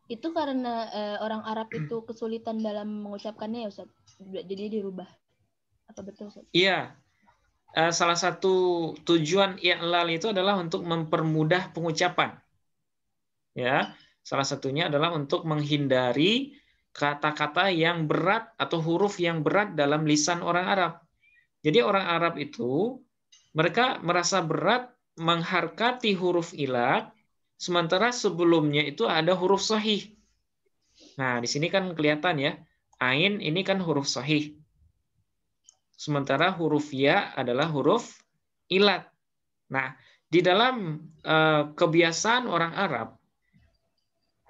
Itu karena orang Arab itu kesulitan dalam mengucapkannya ya Ustaz. Jadi dirubah. Apa betul Ustaz? Iya. Salah satu tujuan i'lal itu adalah untuk mempermudah pengucapan. Ya, salah satunya adalah untuk menghindari kata-kata yang berat atau huruf yang berat dalam lisan orang Arab. Jadi orang Arab itu mereka merasa berat mengharkati huruf ilat, sementara sebelumnya itu ada huruf sahih. Nah, di sini kan kelihatan ya, ain ini kan huruf sahih. Sementara huruf ya adalah huruf ilat. Nah, di dalam kebiasaan orang Arab,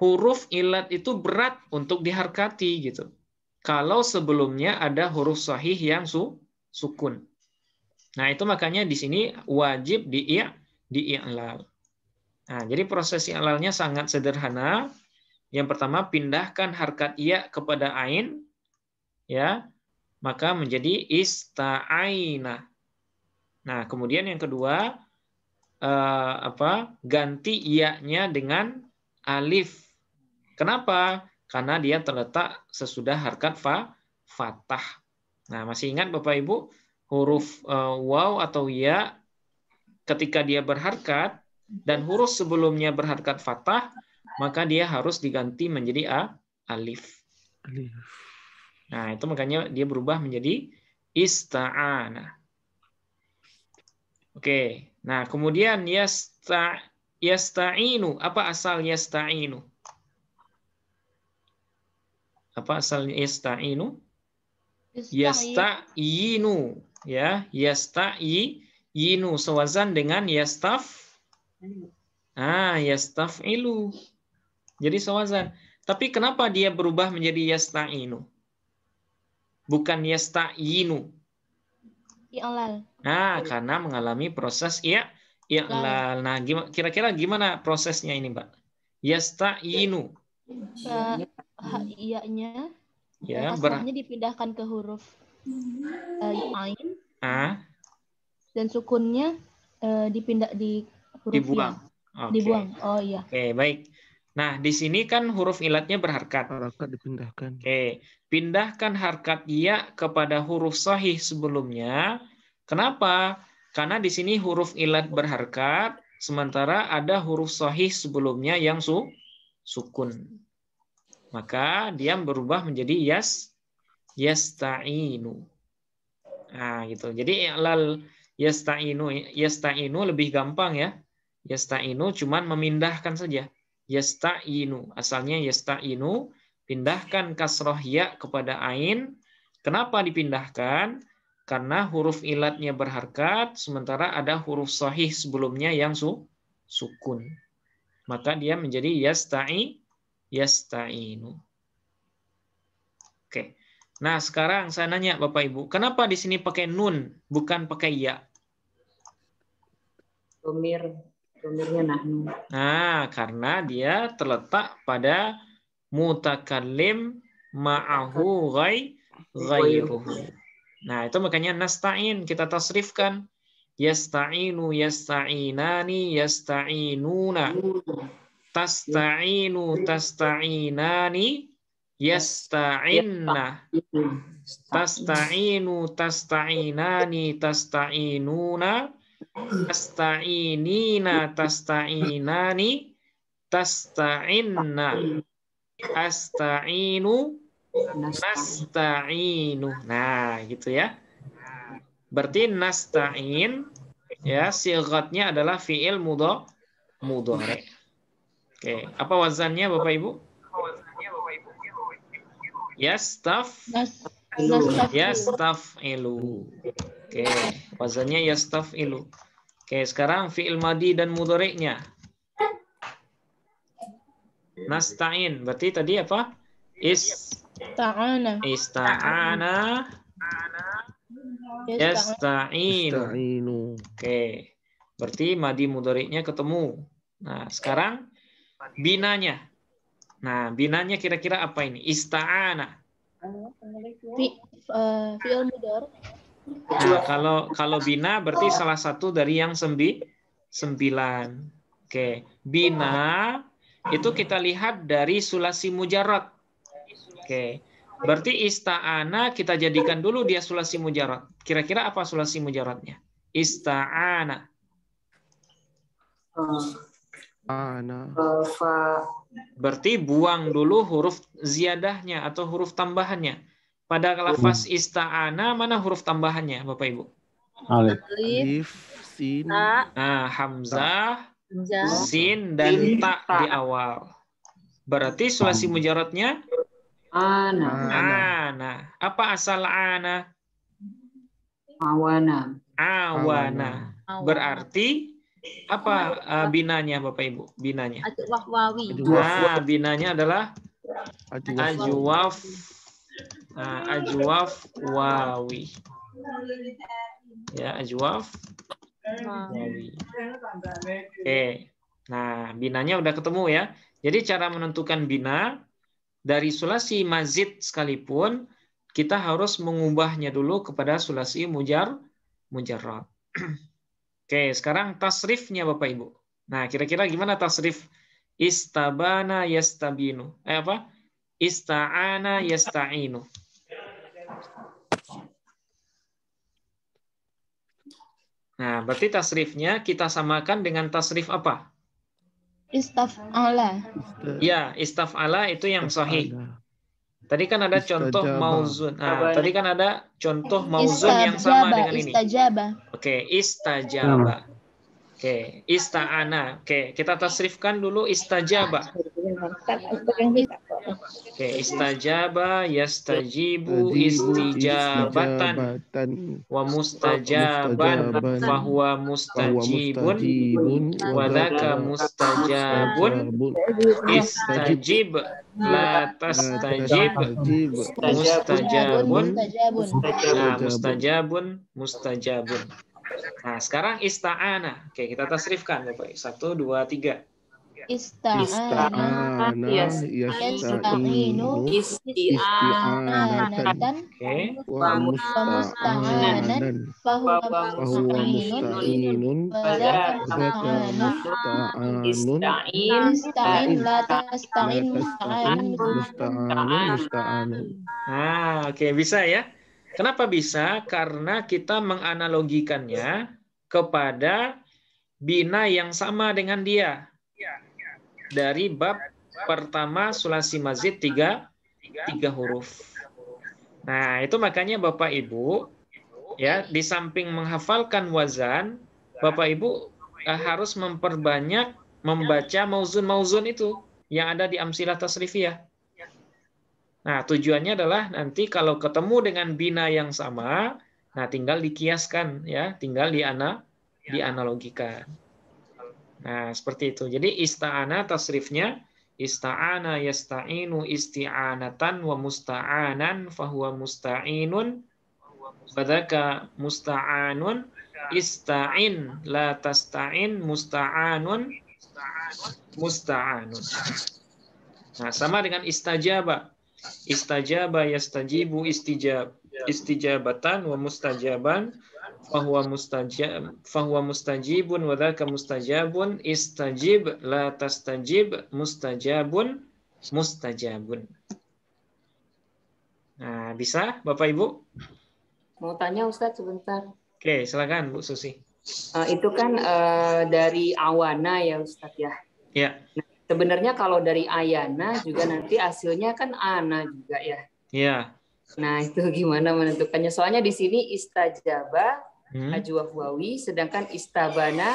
huruf ilat itu berat untuk diharkati gitu. Kalau sebelumnya ada huruf sahih yang sukun. Nah, itu makanya di sini wajib di-i'lal. Nah, jadi proses i'lalnya sangat sederhana. Yang pertama, pindahkan harkat ya kepada ain, ya, maka menjadi ista'aina. Nah, kemudian yang kedua, ganti ya-nya dengan alif. Kenapa? Karena dia terletak sesudah harkat fathah. Nah, masih ingat Bapak Ibu? Huruf waw atau ya ketika dia berharkat dan huruf sebelumnya berharkat fathah, maka dia harus diganti menjadi alif. Nah, itu makanya dia berubah menjadi ista'ana. Oke. Nah, kemudian yasta'inu. Apa asal yasta'inu? Apa asal yasta'inu? Yasta'inu. Ya, yasta'inu sewazan dengan yastaf'ilu. Jadi sewazan. Tapi kenapa dia berubah menjadi yasta'inu? Bukan yasta'inu. I'lal. Nah, karena mengalami proses i'lal. Nah, kira-kira gimana prosesnya ini, Mbak? Yasta'inu. Iya-nya Ya, kasrahnya dipindahkan ke huruf ain. Dan sukunnya dipindah di huruf dibuang. Ya. Dibuang. Oh iya. Oke, baik. Nah, di sini kan huruf ilatnya berharkat. Harkat dipindahkan. Oke, pindahkan harkat ya kepada huruf sahih sebelumnya. Kenapa? Karena di sini huruf ilat berharkat, sementara ada huruf sahih sebelumnya yang sukun. Maka dia berubah menjadi yasta'inu. Nah, gitu. Jadi i'lal yasta'inu lebih gampang ya. Yasta'inu cuman memindahkan saja. Yasta'inu, asalnya yasta'inu, pindahkan kasroh ya kepada ain. Kenapa dipindahkan? Karena huruf ilatnya berharkat, sementara ada huruf sahih sebelumnya yang sukun. Maka dia menjadi yasta'inu. Oke. Nah, sekarang saya nanya Bapak Ibu, kenapa di sini pakai nun, bukan pakai ya? Domirnya nahnu. Nah, karena dia terletak pada mutakallim ma'ahu ghairuhu. Nah, itu makanya nasta'in, kita tasrifkan. Yasta'inu, yasta'inani, yasta'inuna. Tasta'inu, tasta'inani, yasta'inna. Tasta'inu, tasta'inani, tasta'inuna. Tasta'inina, tasta'inani, Tasta'inna. Asta'inu. Nasta'inu. Nah, gitu ya. Berarti nasta'in ya, sighatnya adalah fi'il mudhari. Oke, apa wazannya Bapak Ibu? Yastaf'ilu. Oke, wazannya yastaf'ilu. Oke, sekarang fi'il madi dan mudhari'nya. Nasta'in, berarti tadi apa? Ista'ana. Yasta'inu. Oke, berarti madi mudhari'nya ketemu. Nah, sekarang binanya. Nah, binanya kira-kira apa ini? Ista'ana. Fi'il mudhari. Nah, kalau bina berarti salah satu dari yang 9. Oke, bina itu kita lihat dari sulasi mujarrad. Oke, berarti ista'ana kita jadikan dulu dia sulasi mujarrad. Kira-kira apa sulasi mujarradnya? Ista'ana. Berarti buang dulu huruf ziyadahnya atau huruf tambahannya. Pada lafaz ista'ana mana huruf tambahannya, Bapak Ibu? Alif, sin, hamzah, sin dan ta di awal. Berarti sulasi mujarradnya ana. Apa asal ana? Awana. Berarti apa binanya Bapak Ibu? Binanya. Nah, binanya adalah ajwaf. Ajwaf wawi. Ya, ajwaf wawi. Oke. Nah, binanya udah ketemu ya. Jadi cara menentukan bina dari sulasi mazid sekalipun kita harus mengubahnya dulu kepada sulasi mujarrad. Oke, sekarang tasrifnya Bapak Ibu. Nah, kira-kira gimana tasrif istabana yastabinu? Apa? Ista'ana yasta'inu. Nah, berarti tasrifnya kita samakan dengan tasrif apa? Istaf'ala. Ya, istaf'ala itu yang sahih. Tadi kan ada contoh mauzun. Nah, tadi kan ada contoh mauzun yang sama dengan ini. Oke, istajaba. Oke, ista'ana. Oke, kita tasrifkan dulu istajaba. Oke, istajaba, yastajibu, istijabatan, wa mustajaban, fahuwa mustajibun, wa dzaka mustajabun, istajib, la tastajib, mustajabun, nah, mustajabun. Nah, sekarang ista'ana. Oke, kita tasrifkan Bapak. 1, 2, 3. Ista'ana yasta'inu isti'anatan wa musta'anan fahuwa musta'inun Ista'in la tasta'in musta'anun. Nah, oke, bisa ya. Kenapa bisa? Karena kita menganalogikannya kepada bina yang sama dengan dia. Dari bab pertama sulasi mazid 3 huruf. Nah, itu makanya Bapak Ibu ya, di samping menghafalkan wazan, Bapak Ibu harus memperbanyak membaca mauzun-mauzun itu yang ada di amsilah tasrifiyah. Nah, tujuannya adalah nanti kalau ketemu dengan bina yang sama, nah tinggal dikiaskan ya, tinggal dianalogikan. Nah, seperti itu. Jadi ista'ana tasrifnya ista'ana yasta'inu isti'anatan wa musta'anan fahuwa musta'inun badaka musta'anun ista'in la tasta'in musta'anun. Nah, sama dengan istajaba. Istajaba yastajibu istijabatan wa mustajaban fahuwa mustajibun wa dzaka mustajabun istajib la tastajib mustajabun. Nah, bisa Bapak Ibu? Mau tanya Ustadz sebentar. Oke, silakan Bu Susi. Itu kan dari awana ya Ustadz ya. Ya. Nah, sebenarnya kalau dari ayana juga nanti hasilnya kan ana juga ya. Iya. Nah, itu gimana menentukannya? Soalnya di sini istajaba ajwaf wawi, sedangkan istabana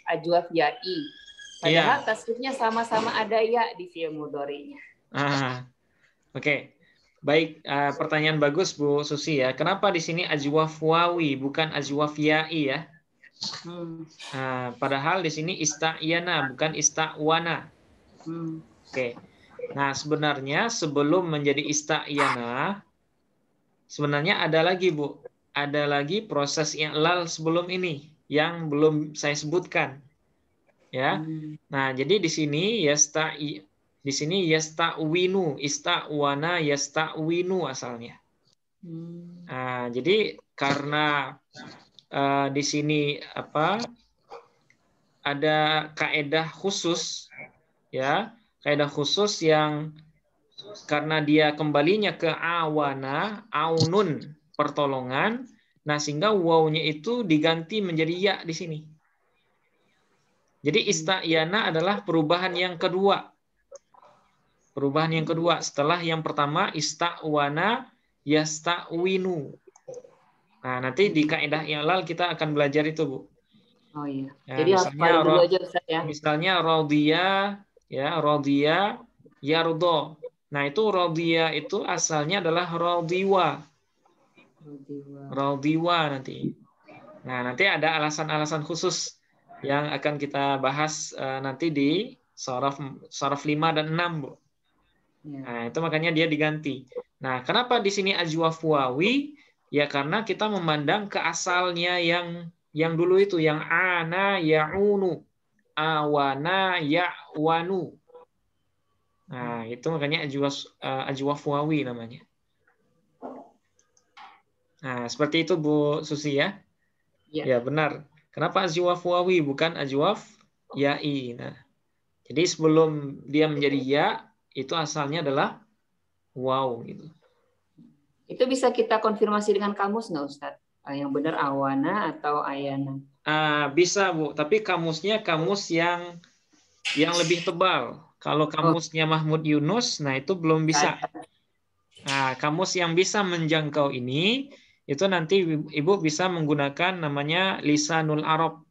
ajwaf ya'i. Padahal tasrifnya sama-sama ada ya di fi'il mudhari'nya. Oke. Baik, pertanyaan bagus Bu Susi ya. Kenapa di sini ajwaf wawi bukan ajwaf ya'i ya? Padahal di sini ista'yana bukan ista'wana. Oke. Nah, sebenarnya sebelum menjadi ista'yana, sebenarnya ada lagi Bu. Ada lagi proses i'lal sebelum ini yang belum saya sebutkan. Ya. Nah, jadi di sini yasta'winu, ista'wana yasta'winu asalnya. Nah, jadi karena di sini ada kaedah khusus ya, kaedah khusus yang karena dia kembalinya ke awana, aunun, pertolongan, nah sehingga wawunya itu diganti menjadi ya di sini. Jadi ista'yana adalah perubahan yang kedua. Perubahan yang kedua setelah yang pertama ista'wana yasta'winu. Nah, nanti di kaidah i'lal kita akan belajar itu, Bu. Oh iya. Ya, jadi hafal dulu aja Ustaz ya. Misalnya radhiya yardo. Nah, itu radhiya itu asalnya adalah radhiwa. Radhiwa nanti. Nah, nanti ada alasan-alasan khusus yang akan kita bahas nanti di sharaf 5 dan 6, Bu. Nah, itu makanya dia diganti. Nah, kenapa di sini ajwaf wawi? Ya karena kita memandang ke asalnya yang dulu itu, yang ana ya'unu, awana ya'wanu. Nah, itu makanya ajwaf wawi namanya. Nah, seperti itu Bu Susi ya? Ya, benar. Kenapa ajwaf wawi bukan ajwaf ya'i? Nah, jadi sebelum dia menjadi ya, itu asalnya adalah waw gitu. Itu bisa kita konfirmasi dengan kamus nggak Ustaz? Yang benar awana atau ayana? Bisa Bu, tapi kamusnya kamus yang lebih tebal. Kalau kamusnya Mahmud Yunus, nah itu belum bisa. Nah, kamus yang bisa menjangkau ini, itu nanti Ibu bisa menggunakan namanya Lisanul Arab.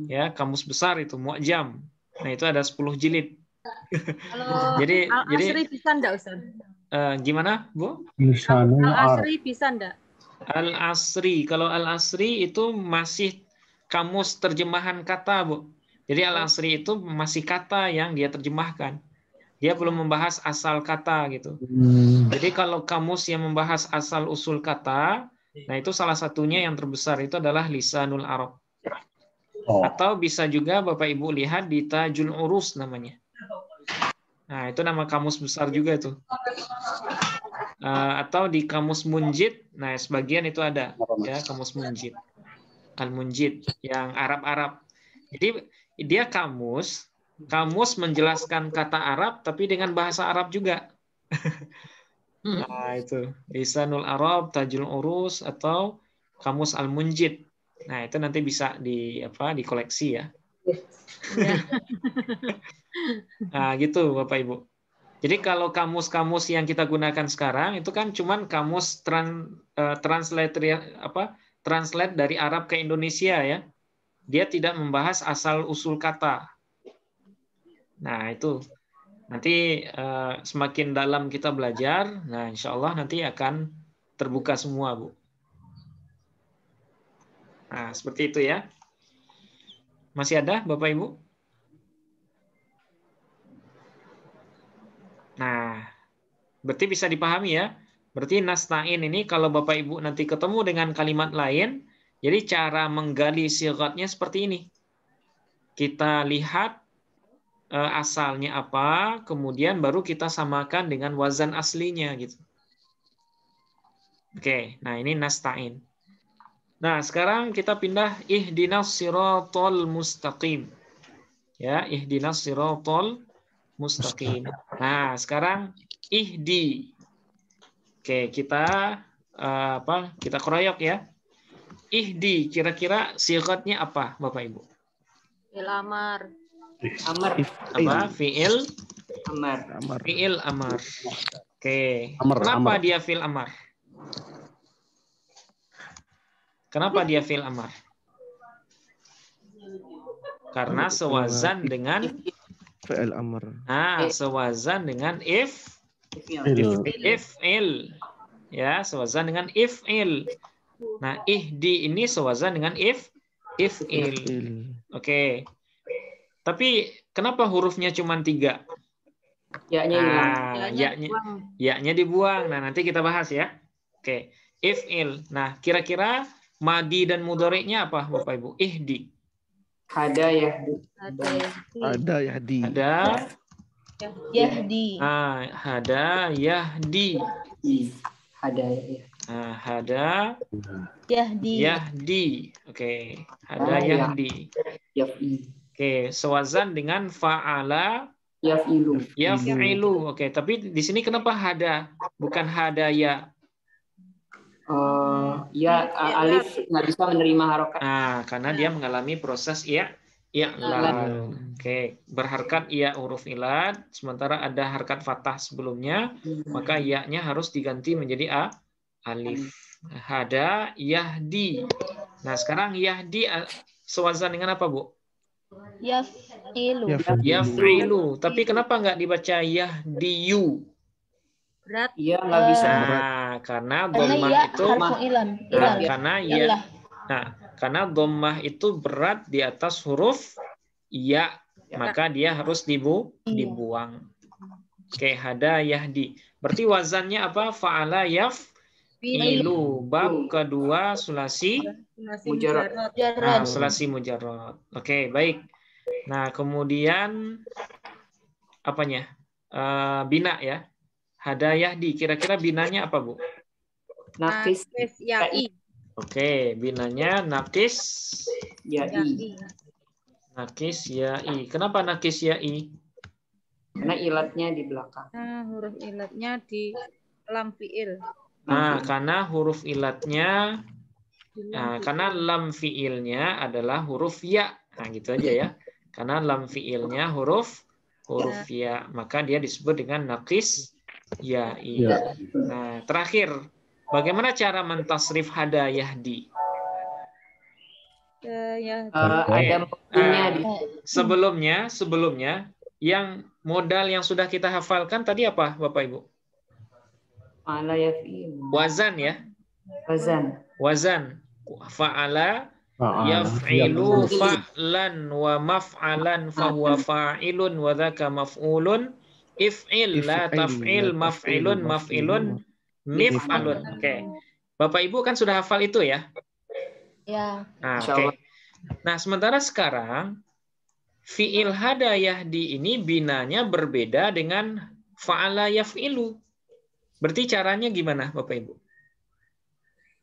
Ya, kamus besar itu, Mu'jam. Nah, itu ada 10 jilid. Kalau Al-Asri bisa enggak, Ustaz? Gimana, Bu? Al-Asri bisa enggak? Al-Asri. Kalau Al-Asri itu masih kamus terjemahan kata, Bu. Jadi Al-Asri itu masih kata yang dia terjemahkan. Dia belum membahas asal kata gitu. Jadi kalau kamus yang membahas asal usul kata, nah itu salah satunya yang terbesar itu adalah Lisanul Arab. Atau bisa juga Bapak Ibu lihat di Tajul Urus namanya. Nah, itu nama kamus besar juga itu. Atau di kamus Munjid, nah sebagian itu ada ya kamus Munjid. Al-Munjid yang Arab-Arab. Jadi dia kamus menjelaskan kata Arab tapi dengan bahasa Arab juga. Nah, itu Lisanul Arab, Tajul Urus atau kamus Al-Munjid. Nah, itu nanti bisa dikoleksi ya. Nah, gitu Bapak Ibu. Jadi kalau kamus-kamus yang kita gunakan sekarang itu kan cuman kamus translate dari Arab ke Indonesia ya. Dia tidak membahas asal usul kata. Nah, itu nanti semakin dalam kita belajar, nah insya Allah nanti akan terbuka semua, Bu. Nah, seperti itu ya. Masih ada Bapak Ibu? Nah, berarti bisa dipahami ya. Berarti nasta'in ini kalau Bapak Ibu nanti ketemu dengan kalimat lain, jadi cara menggali sigatnya seperti ini. Kita lihat asalnya apa, kemudian baru kita samakan dengan wazan aslinya gitu. Oke, nah ini nasta'in. Nah, sekarang kita pindah ihdinas siratal mustaqim. Ya, ihdinas siratal mustaqim. Nah, sekarang ihdi. Oke, kita kita keroyok ya. Ihdi, kira-kira sigatnya apa, Bapak Ibu? Fi'il amar. Amar. Apa? Fi'il Amar. Fi'il amar. Oke. Amar, Kenapa amar. dia fi'il amar? Kenapa dia fi'il amar? Karena sewazan dengan Fi'il amr. sewazan dengan if'il. Ya, sewazan dengan if'il. Nah, ihdi ini sewazan dengan if'il. Oke. Tapi kenapa hurufnya cuma 3? Ya-nya hilang. Ya-nya dibuang. Nah, nanti kita bahas ya. Oke. If'il. Nah, kira-kira madi dan mudhari'nya apa, Bapak Ibu? Ihdi. Hada yahdi. Ada yahdi. Ada Yahdi. hada yahdi. Hada ya. Hada Yahdi. yahdi. Oke. Hada yahdi. Yaf'i. Oke, sewazan dengan fa'ala Yaf'ilu. yaf'ilu. Oke, tapi di sini kenapa hada bukan hadaya? Ya alif nggak bisa menerima harokat. Karena dia mengalami proses i'lal. Oke, berharkat ya huruf ilad, sementara ada harkat fathah sebelumnya, maka ya-nya harus diganti menjadi alif. Hada yahdi. Nah, sekarang yahdi sewazan dengan apa, Bu? Yaf'ilu. Yaf'ilu. Tapi kenapa nggak dibaca yahdiyu? Berat. Iya nggak bisa. Karena Karena dhammah ya itu harfu ilal. karena dhammah itu berat di atas huruf ya, maka dia harus dibuang. Oke, hada yahdi. Berarti wazannya apa? Fa'ala yaf'ilu. Bab kedua sulasi Mujarrad. sulasi mujarrad. Oke, baik. Nah, kemudian apanya? Bina ya. Hada yahdi. Kira-kira binanya apa, Bu? Nakis ya'i. Oke, binanya nakis ya'i. nakis ya'i. Kenapa nakis ya'i? Karena ilatnya di belakang. Huruf ilatnya di lam fi'il. Karena huruf ilatnya karena lam fi'ilnya adalah huruf ya. Nah, gitu aja ya. Karena lam fi'ilnya huruf ya, maka dia disebut dengan nakis ya'i. Nah, terakhir, bagaimana cara mentasrif hada yahdi? Ada sebelumnya yang modal yang sudah kita hafalkan tadi apa, Bapak Ibu? Fa'ala yaf'ilu. Wazan ya. Wazan. Fa'ala yaf'ilu fa'lan wa maf'alan fahuwa fa'ilun wa dzaka maf'ulun. If'il la taf'il maf'ilun maf'ilun mif'alun. Oke. Bapak Ibu kan sudah hafal itu ya? Ya. Oke. Nah, sementara sekarang fi'il hada yahdi ini binanya berbeda dengan fa'ala yaf'ilu. Berarti caranya gimana, Bapak Ibu?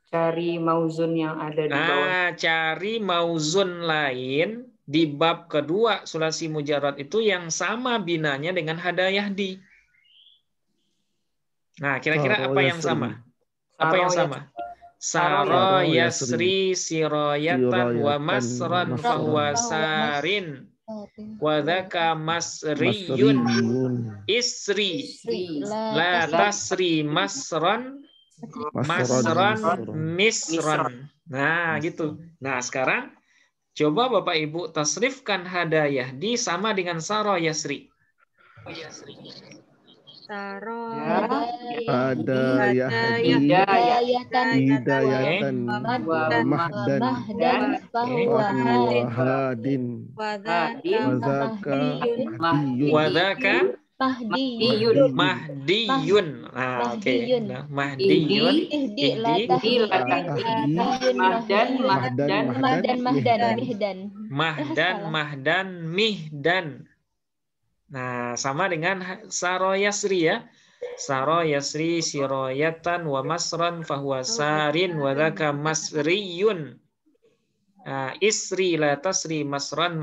Cari mauzun yang ada di bawah. Cari mauzun lain di bab kedua sulasi mujarrad itu yang sama binanya dengan hada yahdi. Nah, kira-kira apa yang sama? Apa yang sama? Saro yasri siroyatan wa masran fahuwa sarin wa dzaka masriyun isri la tasri masran misran. Nah, gitu. Nah, sekarang coba Bapak Ibu tasrifkan hada yahdi sama dengan saro yasri. Saro Ada yahdi hidayatan mahdan hadin wadaka mahdiyun. Mahdan mihdan. Nah, sama dengan saro yasri ya. Saro yasri siroyatan wa masran fahuwa sarin wa dzaka masriyun. Isri la tasri masran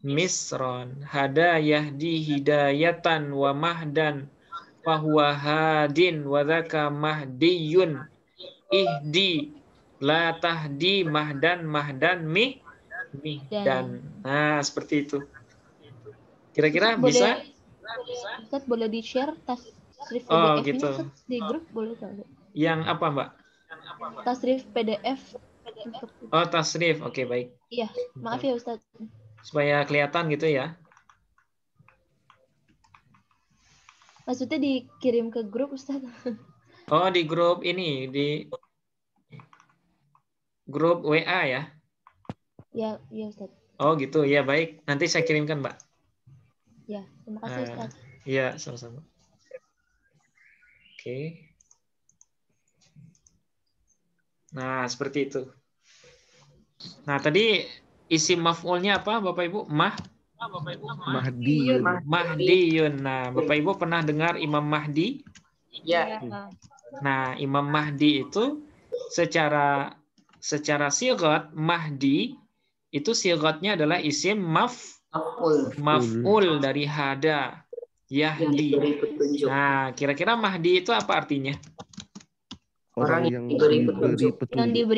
misron. Hada yahdi hidayatan wa mahdan fahuwa hadin wa dzaka mahdiyun. Ihdi la tahdi mahdan dan. Nah, seperti itu. Kira-kira Ustaz, bisa? Ustaz, boleh di-share tasrif Oh, PDF-nya gitu. Ustaz, di grup boleh nggak? Yang apa, Mbak? Tasrif PDF. Oh, tasrif. Oke, baik. Iya, maaf ya Ustaz. Supaya kelihatan gitu ya. Maksudnya dikirim ke grup Ustaz. Oh, di grup ini, di grup WA ya? Ya, iya Ustaz. Oh, gitu. Ya, baik. Nanti saya kirimkan, Mbak. Ya, terima kasih Ustaz. Iya, sama-sama. Oke. Nah, seperti itu. Nah, tadi isim maf'ulnya apa, Bapak Ibu? Mahdiyun. Mahdiyun. Nah, Bapak Ibu pernah dengar Imam Mahdi? Ya. Nah, Imam Mahdi itu secara sigat Mahdi itu sigatnya adalah isim maf'ul dari hada, yahdi. Nah, kira-kira Mahdi itu apa artinya? Orang yang diberi petunjuk.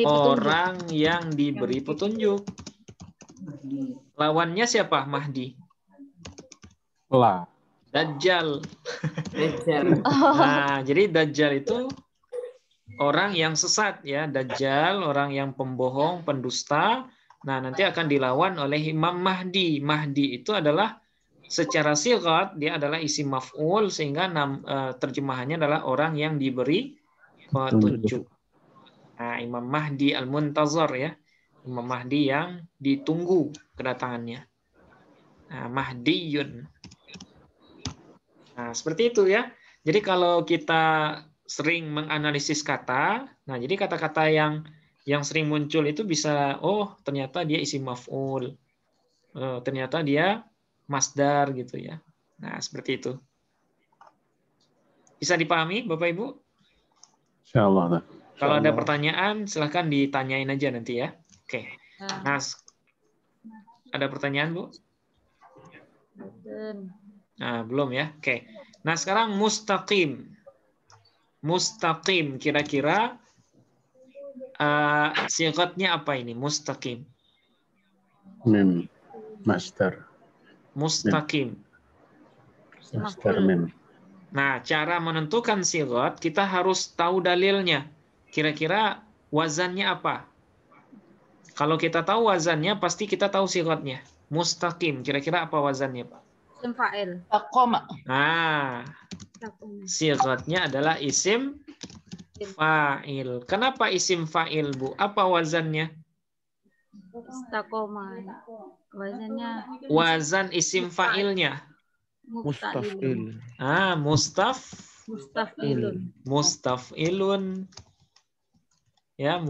Orang yang diberi petunjuk. Lawannya siapa Mahdi? Dajjal. Nah, jadi Dajjal itu orang yang sesat ya, Dajjal, orang yang pembohong, pendusta. Nah, nanti akan dilawan oleh Imam Mahdi. Mahdi itu adalah secara sigat dia adalah isim maf'ul sehingga terjemahannya adalah orang yang diberi petunjuk. Nah, Imam Mahdi al-Muntazar ya. Imam Mahdi yang ditunggu kedatangannya. Nah, Mahdiyun. Nah, seperti itu ya. Jadi kalau kita sering menganalisis kata, nah jadi kata-kata yang sering muncul itu bisa, oh ternyata dia isim maf'ul, ternyata dia masdar gitu ya. Nah seperti itu. Bisa dipahami Bapak Ibu? Insyaallah. Kalau ada pertanyaan silahkan ditanyain aja nanti ya. Oke. Nah ada pertanyaan Bu? Nah belum ya. Oke. Nah sekarang mustaqim. Mustaqim kira-kira sigatnya apa ini? Mustaqim. Mim. Master. Mustaqim. Master mim. Nah, cara menentukan sigat kita harus tahu dalilnya. Kira-kira wazannya apa? Kalau kita tahu wazannya, pasti kita tahu sigatnya. Mustaqim, kira-kira apa wazannya, Pak? Isim fa'il. Nah, sigatnya adalah isim fa'il. Kenapa isim fa'il, Bu? Apa wazannya? Istaqoma. Wazannya wazan isim fa'ilnya. Mustafil. Mustafilun. Mustafilun. Ya,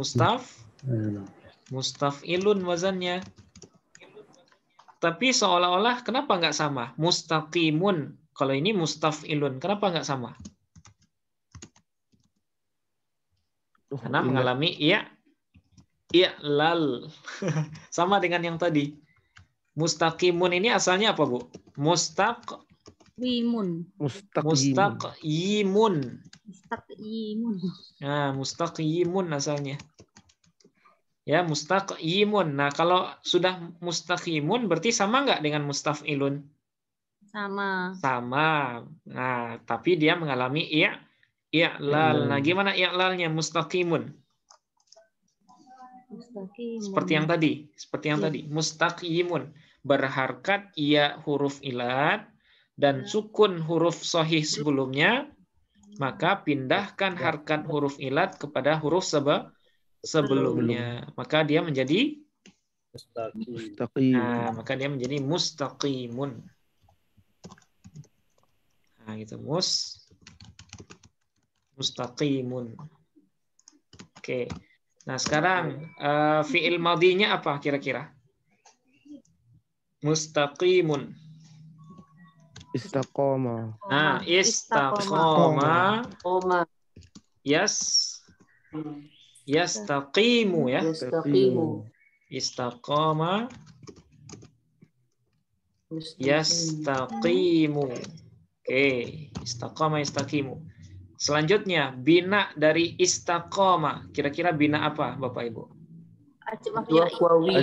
mustafilun wazannya. Tapi seolah-olah kenapa nggak sama? Mustaqimun. Kalau ini mustafilun, kenapa nggak sama? Karena mengalami i'lal. Sama dengan yang tadi. Mustaqimun ini asalnya apa, Bu? Mustaqimun. Nah, mustaqimun asalnya. Ya, mustaqimun. Nah, kalau sudah mustaqimun berarti sama nggak dengan mustafilun? Sama. Nah, tapi dia mengalami i'lal. Nah, gimana i'lalnya mustaqimun? Seperti yang tadi, mustaqimun, berharkat ia huruf ilat dan sukun huruf sahih sebelumnya, maka pindahkan harkat huruf ilat kepada huruf sebelumnya, maka dia menjadi mustaqim. Nah, maka dia menjadi mustaqimun. Nah, gitu, mustaqimun. Oke. Nah, sekarang fi'il madhinya apa kira-kira? Mustaqimun. Istaqoma. Nah, istaqoma. Yastaqimu ya. Istaqoma. Yastaqimu. Oke, istaqoma yastaqimu. Selanjutnya, bina dari istaqoma. Kira-kira bina apa, Bapak Ibu?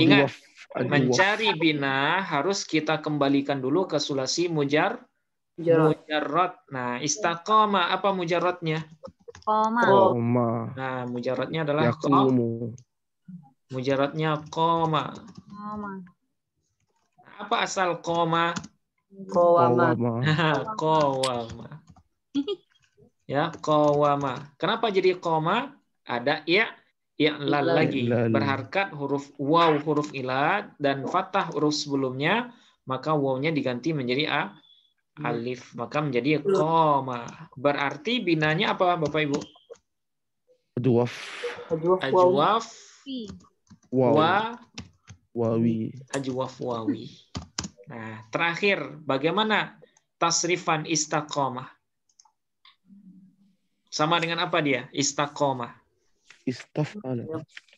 Ingat. mencari bina harus kita kembalikan dulu ke sulasi mujarrad. Nah, istaqama apa mujarradnya? Koma. Nah, mujarradnya adalah mujarradnya qoma. Apa asal qoma? Qawama. Qawama. Ya, qawama. Kenapa jadi qoma? Ada i'lal lagi. Berharkat huruf waw huruf ilad dan fathah huruf sebelumnya, maka wawnya diganti menjadi alif, maka menjadi qoma. Berarti binanya apa Bapak Ibu? Ajwaf. Wawi. Ajwaf wawi. Nah, terakhir bagaimana tasrifan istaqamah? Sama dengan apa dia? Istaqamah.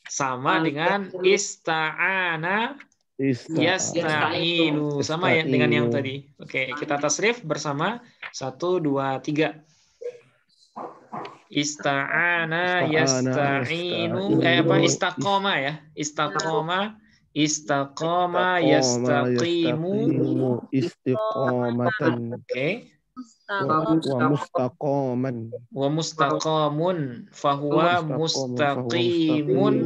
Sama dengan ista'ana yasta'inu. Sama ya dengan yang tadi. Oke, kita tasrif bersama. 1, 2, 3. Ista'ana yasta'inu. Istaqama ya. Istaqama yastaqimu. Istiqamatan. Oke. Wa mustaqamun fahuwa mustaqimun.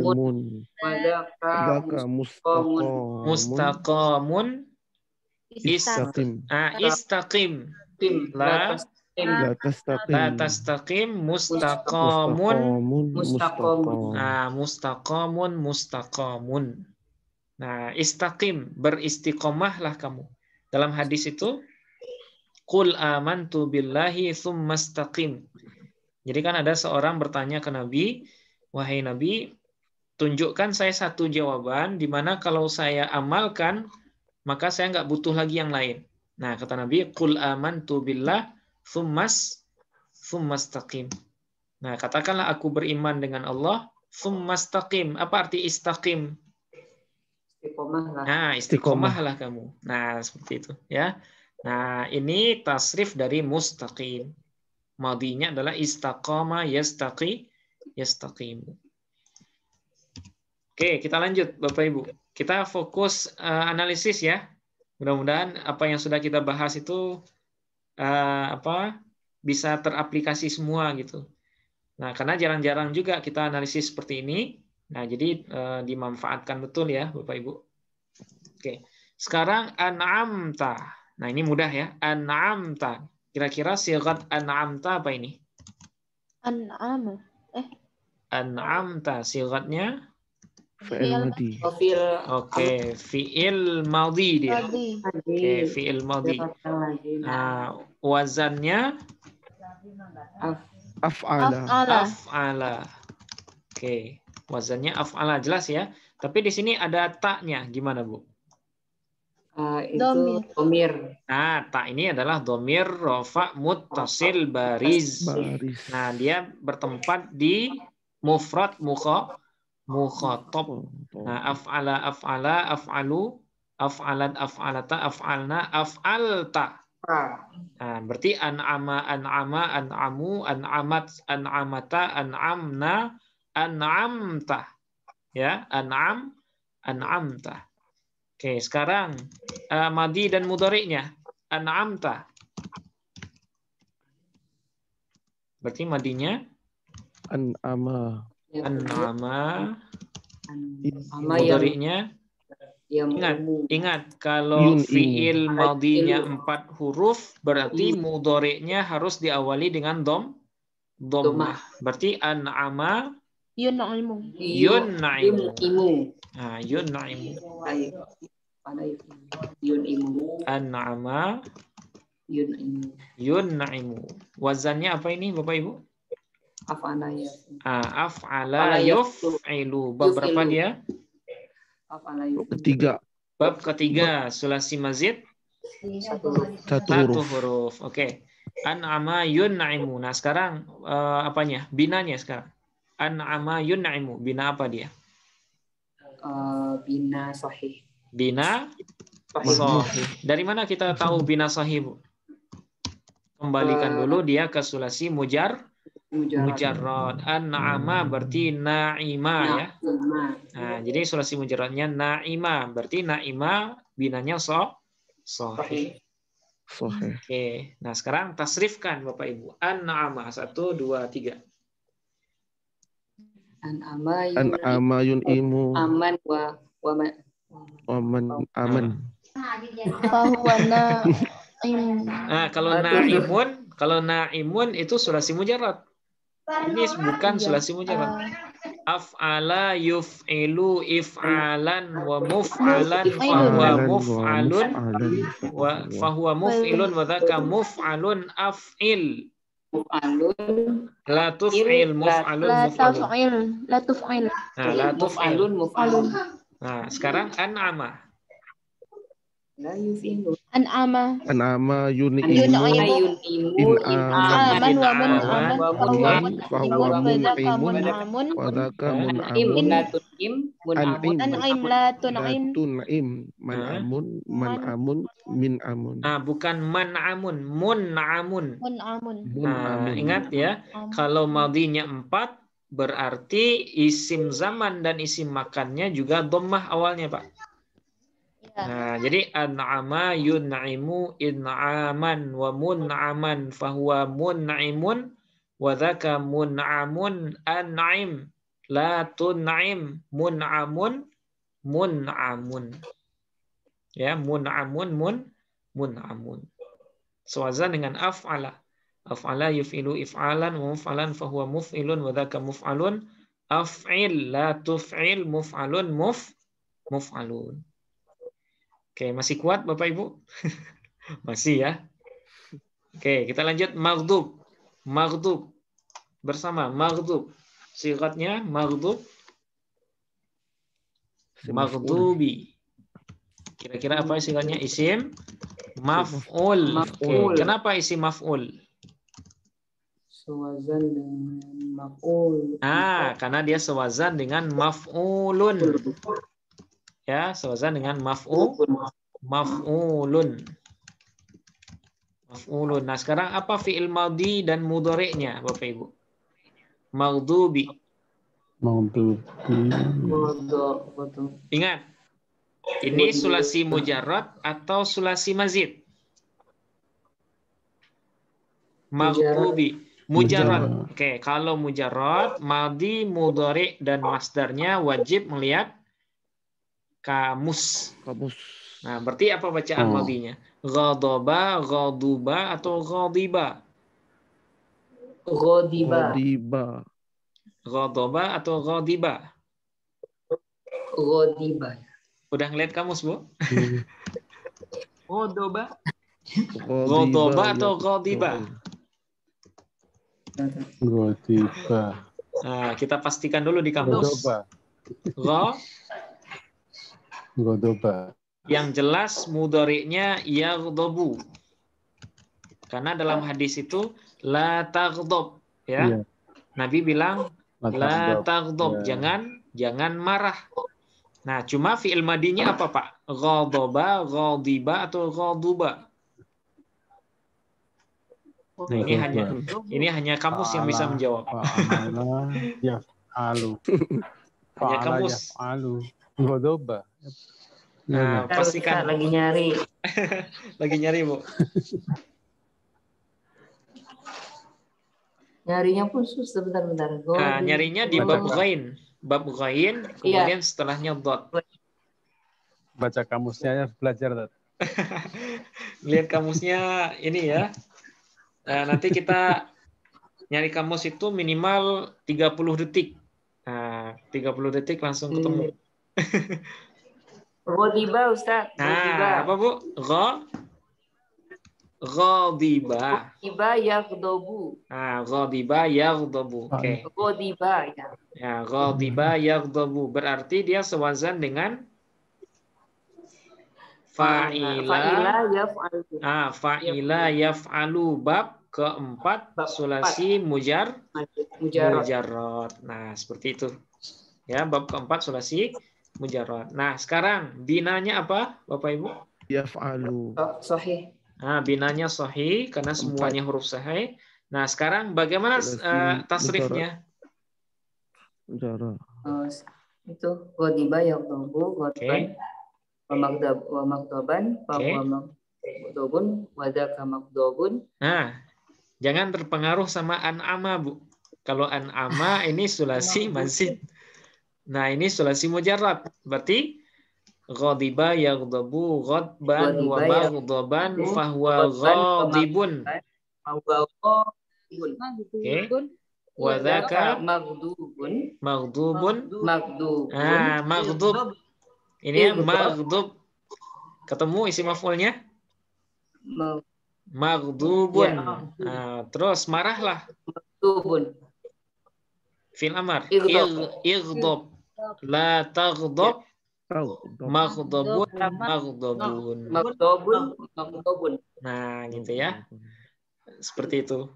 Mustaqamun istaqim. La tastaqim mustaqamun. Mustaqamun. Nah, istaqim, beristiqomahlah kamu. Dalam hadis itu Qul amantu billahi tsumastaqim. Jadi kan ada seorang bertanya ke Nabi, wahai Nabi, tunjukkan saya satu jawaban di mana kalau saya amalkan maka saya nggak butuh lagi yang lain. Nah, kata Nabi, Qul amantu billah tsumastaqim. Nah, katakanlah aku beriman dengan Allah, tsumastaqim. Apa arti istaqim? Nah, istiqomahlah kamu. Nah, seperti itu ya. Nah, ini tasrif dari mustaqim. Madinya adalah istaqama yastaqimu. Oke, kita lanjut Bapak Ibu. Kita fokus analisis ya. Mudah-mudahan apa yang sudah kita bahas itu bisa teraplikasi semua gitu. Nah, karena jarang-jarang juga kita analisis seperti ini. Nah, jadi dimanfaatkan betul ya Bapak Ibu. Oke. Sekarang an'amta. Nah, ini mudah ya. An'amta. Kira-kira sigat an'amta apa ini? An'amta sigatnya? Fi'il madhi. Oke, fi'il madhi dia. Oke, fi'il madhi. Nah, wazannya? Af'ala. Oke, wazannya af'ala jelas ya. Tapi di sini ada taknya. Gimana, Bu? Itu domir. Nah, tak ini adalah domir rofa muttasil bariz. Nah, dia bertempat di mufrad mukhatab. Nah, af'ala, af'alu, af'alat, af'alata, af'alna, af'alta. Nah, berarti an'ama, an'amu, an'amat, an'amata, an'amna, an'amta. Ya, an'amta. Oke, sekarang madi dan mudhari'nya. An'amta. Berarti madinya An'ama. Mudhari'nya ingat kalau fi'il madinya 4 huruf berarti mudhari'nya harus diawali dengan dhammah. Berarti an'ama Yun'imu. Nah, yun'imu. An'ama yun'imu. Wazannya apa ini Bapak Ibu? Af'ala yuf'ilu. Bab berapa dia? Bab ketiga. Sulasi mazid? 1 huruf. Oke. An'ama yun'imu. Nah, sekarang apanya? Binanya sekarang. An'ama yun'imu. Bina apa dia? Bina sahih. Bina sahih. Dari mana kita tahu bina sahih, Bu? Kembalikan dulu dia ke sulasi mujarrad. An'ama berarti na'ima ya. Nah, jadi sulasi mujarradnya na'ima, berarti na'ima binanya sahih. Oke. Nah, sekarang tasrifkan Bapak Ibu. An'ama 1 2 3. An'ama yun'imu. Aman Aman. Fahuwa na'im. Nah, kalau na'imun itu sulasi mujarrad. Ini bukan sulasi mujarrad. Af'ala yuf'ilu if'alan wa muf'alan fahuwa muf'alun wa fahuwa muf'ilun wa dzaka muf'alun af'il. La tuf'il muf'alun muf'alun. La tuf'il. Nah, la tuf'il. muf'alun. Nah, sekarang an'ama. An'ama yun'imu. Aman wa mun'aman Fahuwa mun'imun. Wa dzaka mun'amun. An'im la tun'im. Man'amun min amun. Nah, bukan man'amun, mun'amun. Mun'amun. Nah, ingat ya, kalau madinya 4 berarti isim zaman dan isim makannya juga dhammah awalnya, Pak. Nah, jadi an'ama yun'imu in'aman wa mun'aman fahuwa mun'imun wa dzaka mun'amun an'im la tun'im mun'amun mun'amun. Ya, mun'amun mun'amun. Sewazan dengan af'ala. Af'ala yuf'ilu if'alan wa muf'alan fahuwa muf'ilun wa dzaka muf'alun af'il la tuf'il muf'alun muf'alun. Oke, masih kuat Bapak Ibu? Masih ya? Oke, kita lanjut maghdub. Maghdub. Bersama maghdub. Sigatnya maghdub. Maghdubi. Kira-kira apa sigatnya? Isim maf'ul. Oke, kenapa isim maf'ul? Sewazan dengan maf'ul. Karena dia sewazan dengan maf'ulun. Ya, sewazan dengan maf'ulun. Maf'ulun. Nah, sekarang apa fi'il madhi dan mudhari'nya, Bapak Ibu? Maghdubi. Ingat, ini sulasi mujarrad atau sulasi mazid? Maghdubi. Mujarrad. Oke, kalau mujarrad, madhi, mudhari' dan masdarnya wajib melihat kamus. Nah, berarti apa bacaan madhinya? Ghadaba, ghaduba atau ghadiba? Ghadiba. Ghadaba atau ghadiba? Ghadiba. Udah ngeliat kamus, Bu? Ghadaba. Ghadiba atau ghadiba? Ghadiba. Nah, kita pastikan dulu di kamus. Ghadaba. Yang jelas mudhari'nya yaghdabu. Karena dalam hadis itu la taghdab, ya. Nabi bilang la taghdab, jangan marah. Nah, cuma fi'il madinya apa, Pak? Ghadaba, ghadiba atau ghaduba? Nah, ini hanya kamus yang bisa menjawab. Hanya kamus. Ghadaba. Nah, pastikan. Lagi nyari. Lagi nyari, Bu. Nyarinya pun susah, bentar. Nah, nyarinya di bab ghain. Bab ghain, kemudian setelahnya dot. Baca kamusnya ya, belajar, Dad. Lihat kamusnya ini ya. Nah, nanti kita nyari kamus itu minimal 30 detik. Nah, 30 detik langsung ketemu. Ghadiba, Ustaz. Nah, apa, Bu? Ghadiba. Ghadiba yaghdabu. Nah, ghadiba yaghdabu. Oke. Ghadiba ya. Ya, ghadiba yaghdabu. Berarti dia sewazan dengan fa'ila yaf'alu. Fa'ila yaf'alu bab keempat sulasi mujarrad. Nah, seperti itu. Ya, bab keempat sulasi mujarrad. Nah, sekarang binanya apa, Bapak Ibu? Yaf'alu. Sahih. Nah, binanya sahih karena semuanya huruf sahih. Nah, sekarang bagaimana tasrifnya? Itu ghadiba yaghdabu ghadban wa maghdaban fa huwa maghdabun wa dzaka maghdabun. Nah, jangan terpengaruh sama an'ama, Bu. Kalau an'ama ini sulasi mazid. Nah, ini sulasi mujarrad. Berarti ghadiba yaghdabu ghadban wa maghdaban fa huwa ghadibun. Oke. Wa dzaka maghdubun. Ah, maghdub. Ini ya maghdub. Ketemu isim maf'ulnya? Maghdubun. Nah, terus marahlah. Maghdubun. Fil amar. Ighdab. La taghdab. Maghdabun. Maghdabun. Nah, gitu ya. Seperti itu.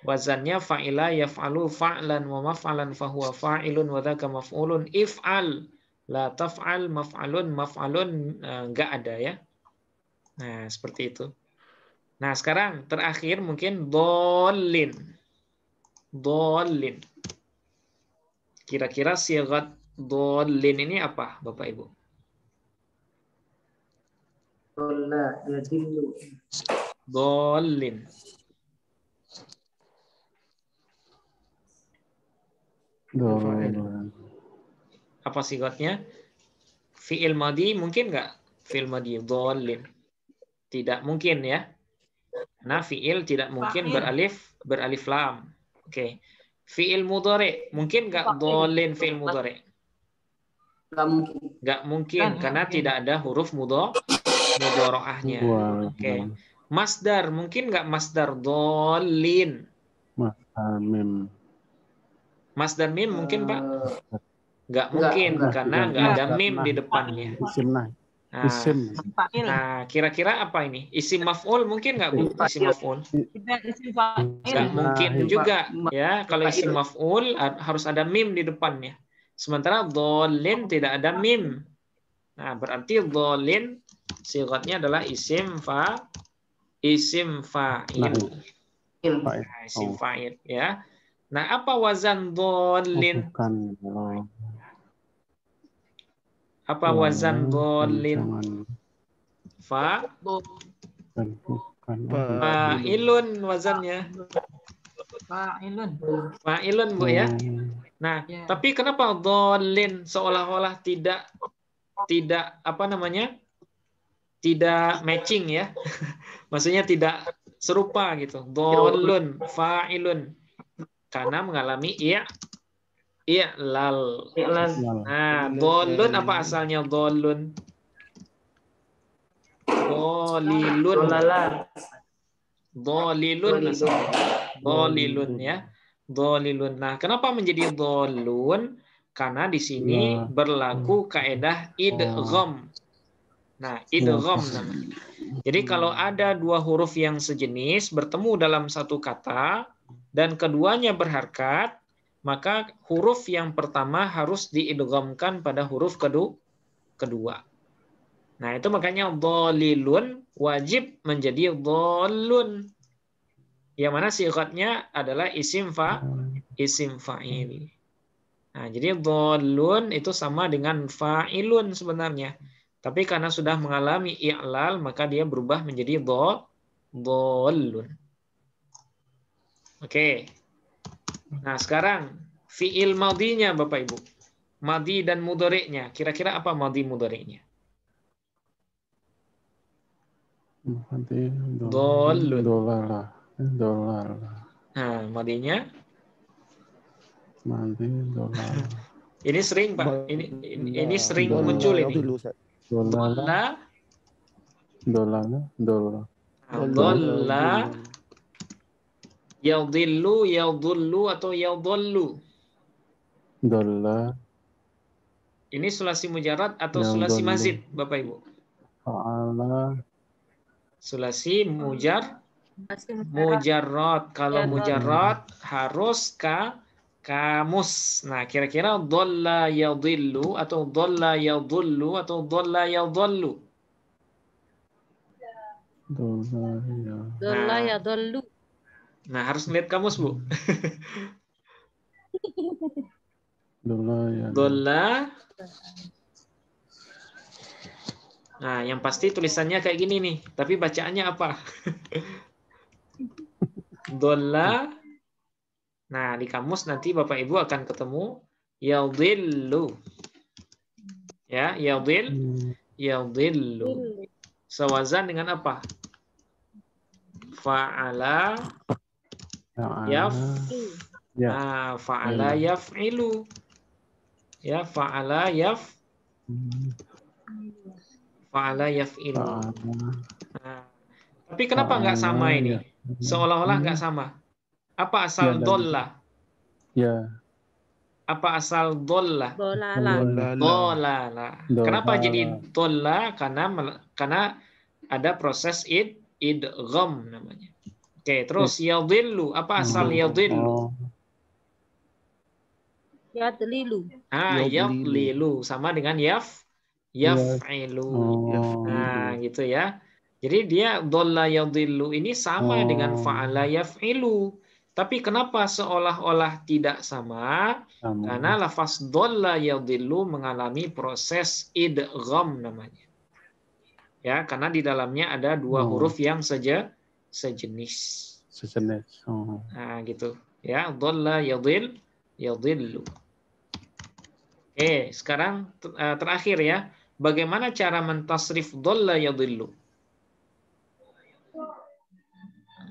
Wazannya fa'ila yaf'alu fa'lan wa maf'alan fahuwa fa'ilun wa dzaka maf'ulun if'al la taf'al maf'alun enggak ada ya. Nah, seperti itu. Nah, sekarang terakhir mungkin dhalin. Dhalin. Kira-kira sigat dhalin ini apa, Bapak Ibu? Dhalin. Apa sigatnya? Fi'il madhi mungkin nggak? Fi'il madhi dhalin. Tidak mungkin ya. Nah, fi'il tidak mungkin beralif lam. Oke. Fi'il mudhari mungkin nggak dhalin fi'il mudhari? Nggak mungkin karena tidak ada huruf mudhari'ahnya. Oke. Masdar mungkin nggak masdar dhalin? Masdar mim mungkin, Pak? Nggak mungkin karena nggak ada mim di depannya. Nah, kira-kira apa ini? Isim maf'ul mungkin nggak, Bu? Isim maf'ul? Nggak mungkin juga ya. Kalau isim maf'ul harus ada mim di depannya. Sementara dhalin tidak ada mim. Nah, berarti dhalin sigatnya adalah isim fa'il. Nah, isim fa'il ya. Nah, apa wazan dhalin? Apa wazan dhalin? Fa'ilun wazannya. Fa'ilun, Bu ya. Nah, tapi kenapa dhalin seolah-olah tidak apa namanya? Tidak matching ya. Maksudnya tidak serupa gitu. Dhalun, fa'ilun. Karena mengalami i'lal. Nah, dhalun apa asalnya dhalun? Dhalilun. Dhalilun asalnya. Dhalilun ya. Dhalilun. Nah, kenapa menjadi dhalun? Karena di sini berlaku kaedah idgham. Nah, idgham namanya. Jadi kalau ada dua huruf yang sejenis bertemu dalam satu kata dan keduanya berharkat, maka huruf yang pertama harus diidghamkan pada huruf kedua. Nah, itu makanya dhalilun wajib menjadi dhalun. Yang mana sigatnya adalah isim fa'il. Nah, jadi dhalun itu sama dengan fa'ilun sebenarnya. Tapi karena sudah mengalami i'lal, maka dia berubah menjadi dhalun. Oke. Nah, sekarang fi'il madhinya Bapak Ibu. Madhi dan mudhari'nya. Kira-kira apa madhi mudhari'nya? Dhalun. Nah, madhinya? Ini sering, Pak. Ini sering muncul ini. Dolla. Yadhillu atau yadhallu? Dolla. Ini sulasi mujarrad atau sulasi mazid, Bapak Ibu? Fa'ala. Sulasi mujarrad. Kalau mujarrad harus kamus. Nah, kira-kira dhalla yadhillu atau dhalla yadhullu atau dhalla yadhallu? Dhalla yadhallu. Nah, harus ngeliat kamus, Bu. Dolla. Nah, yang pasti tulisannya kayak gini nih. Tapi bacaannya apa? Dolla. Nah, di kamus nanti Bapak Ibu akan ketemu yadhillu. Ya, yadhillu. Sewazan dengan apa? Fa'ala fa'ala yaf'ilu. Ya, fa'ala yaf'ilu. Nah, tapi kenapa nggak sama ini? Seolah-olah nggak sama. Apa asal dolla? Ya. Apa asal dolla? Dolala. Kenapa jadi dolla? Karena ada proses idgham namanya. Oke, terus yadhillu. Apa asal yadhillu? Yadlilu. Yadlilu sama dengan yaf'ilu. Nah, gitu ya. Jadi dia dolla yadhillu ini sama dengan fa'ala yaf'ilu. Tapi kenapa seolah-olah tidak sama? Karena lafaz dolla yadhillu mengalami proses idgham namanya. Ya, karena di dalamnya ada dua huruf yang sejenis. Nah, gitu. Ya, dolla yadhillu. Oke, sekarang terakhir ya. Bagaimana cara mentasrif dolla yadhillu?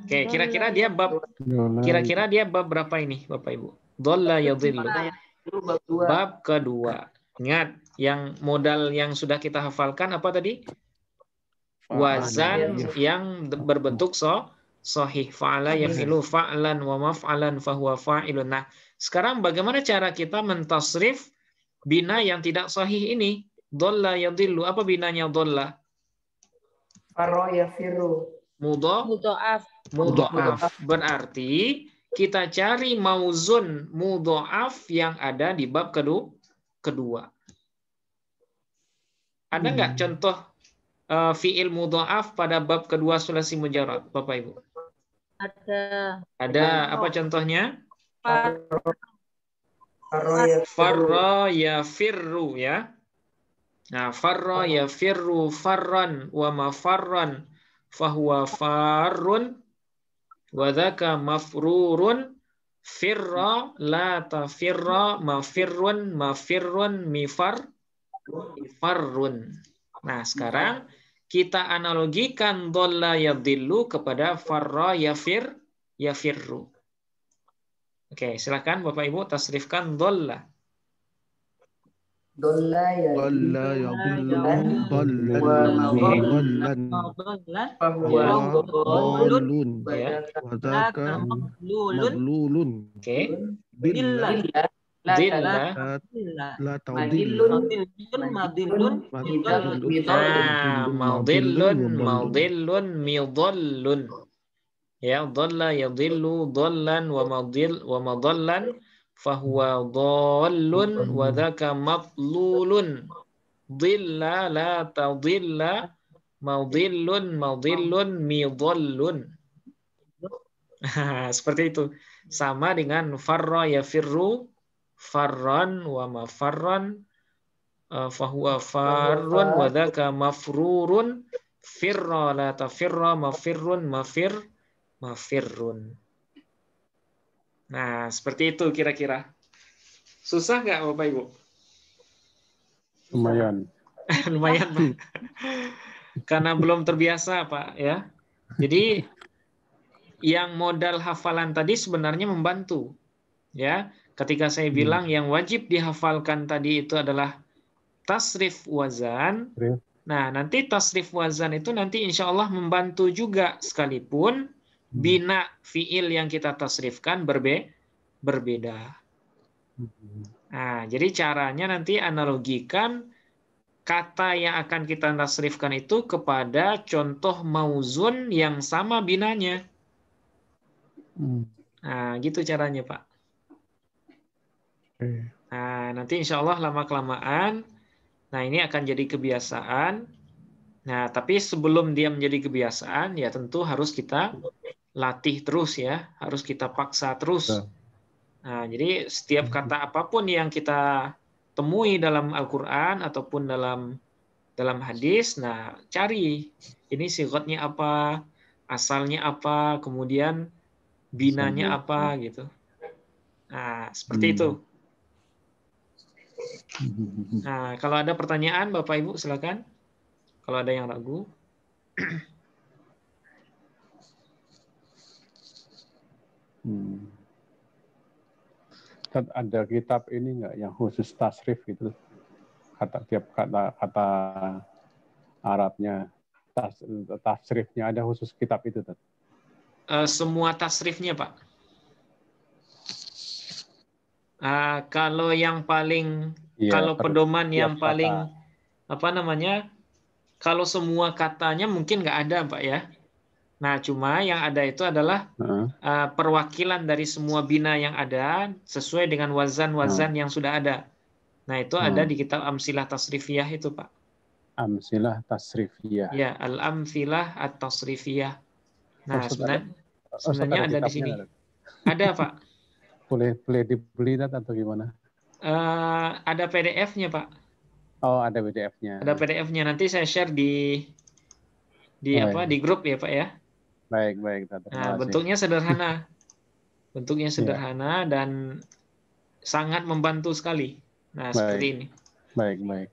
Oke, kira-kira dia bab berapa ini, Bapak Ibu? Dolla yadhillu. Bab kedua. Ingat, yang modal yang sudah kita hafalkan apa tadi? Wazan yang berbentuk sahih. Fa'ala yaf'ilu fa'lan wa maf'alan fahuwa fa'ilun. Nah, sekarang bagaimana cara kita mentasrif bina yang tidak sahih ini? Dolla yadhillu. Apa binanya dolla? Farra yafirru. Mudha'af. Berarti kita cari mauzun mudha'af yang ada di bab kedua. Ada nggak contoh fi'il mudha'af pada bab kedua sulasi mujarrad, Bapak Ibu? Ada. Apa contohnya? Farra yafirru ya. Nah, farra yafirru farran wa mafarran fahuwa farrun wa dzaka mafrurun firra la tafirra mafirrun mifarrun. Nah, sekarang kita analogikan dolla yadhillu kepada farra yafirru. Oke, silakan Bapak Ibu tasrifkan dolla. Dolla yadhillu dallun wa dzaka maglulun. Oke. Maudillun midallun. Ya, dhalla yadhillu dhallan wa madallan fahuwa dhallun wa dzaka matlulun. Dhilla la tadhilla maudillun midallun. Seperti itu. Sama dengan farra yafirru farran wa mafarran fahuwa farrun wa dzaka mafrurun firra la tafirra mafirrun mafirrun. Nah, seperti itu kira-kira. Susah nggak Bapak Ibu? Lumayan. Lumayan, Pak. Karena belum terbiasa, Pak, ya. Jadi yang modal hafalan tadi sebenarnya membantu. Ya, ketika saya bilang yang wajib dihafalkan tadi itu adalah tasrif wazan. Nah, nanti tasrif wazan itu nanti insya Allah membantu juga sekalipun bina fiil yang kita tasrifkan berbeda. Nah, jadi caranya nanti analogikan kata yang akan kita tasrifkan itu kepada contoh mauzun yang sama binanya. Nah, gitu caranya, Pak. Nah, nanti insya Allah lama-kelamaan, nah ini akan jadi kebiasaan. Nah, tapi sebelum dia menjadi kebiasaan, ya tentu harus kita latih terus ya, harus kita paksa terus. Nah, jadi setiap kata apapun yang kita temui dalam Al-Qur'an ataupun dalam hadis, nah cari ini sigotnya apa, asalnya apa, kemudian binanya apa gitu. Nah, seperti itu. Nah, kalau ada pertanyaan Bapak Ibu silakan. Kalau ada yang ragu. Ada kitab ini nggak yang khusus tasrif gitu, tiap kata Arabnya, tasrifnya ada khusus kitab itu, Semua tasrifnya, Pak. Kalau yang paling, kalau pedoman yang paling kalau semua katanya mungkin nggak ada, Pak ya. Nah, cuma yang ada itu adalah perwakilan dari semua bina yang ada sesuai dengan wazan-wazan yang sudah ada. Nah, itu ada di kitab Amsilah Tasrifiyah itu, Pak. Amsilah Tasrifiyah. Ya, Al-Amsilah At-Tasrifiyah. Nah, sebenarnya ada di sini. Ada, Pak. Boleh dibeli atau gimana? Ada PDF-nya, Pak. Oh, ada PDF-nya. Ada PDF-nya. Nanti saya share di grup ya, Pak ya. Baik. Nah, bentuknya sederhana. Bentuknya sederhana dan sangat membantu sekali. Nah, seperti ini. Baik.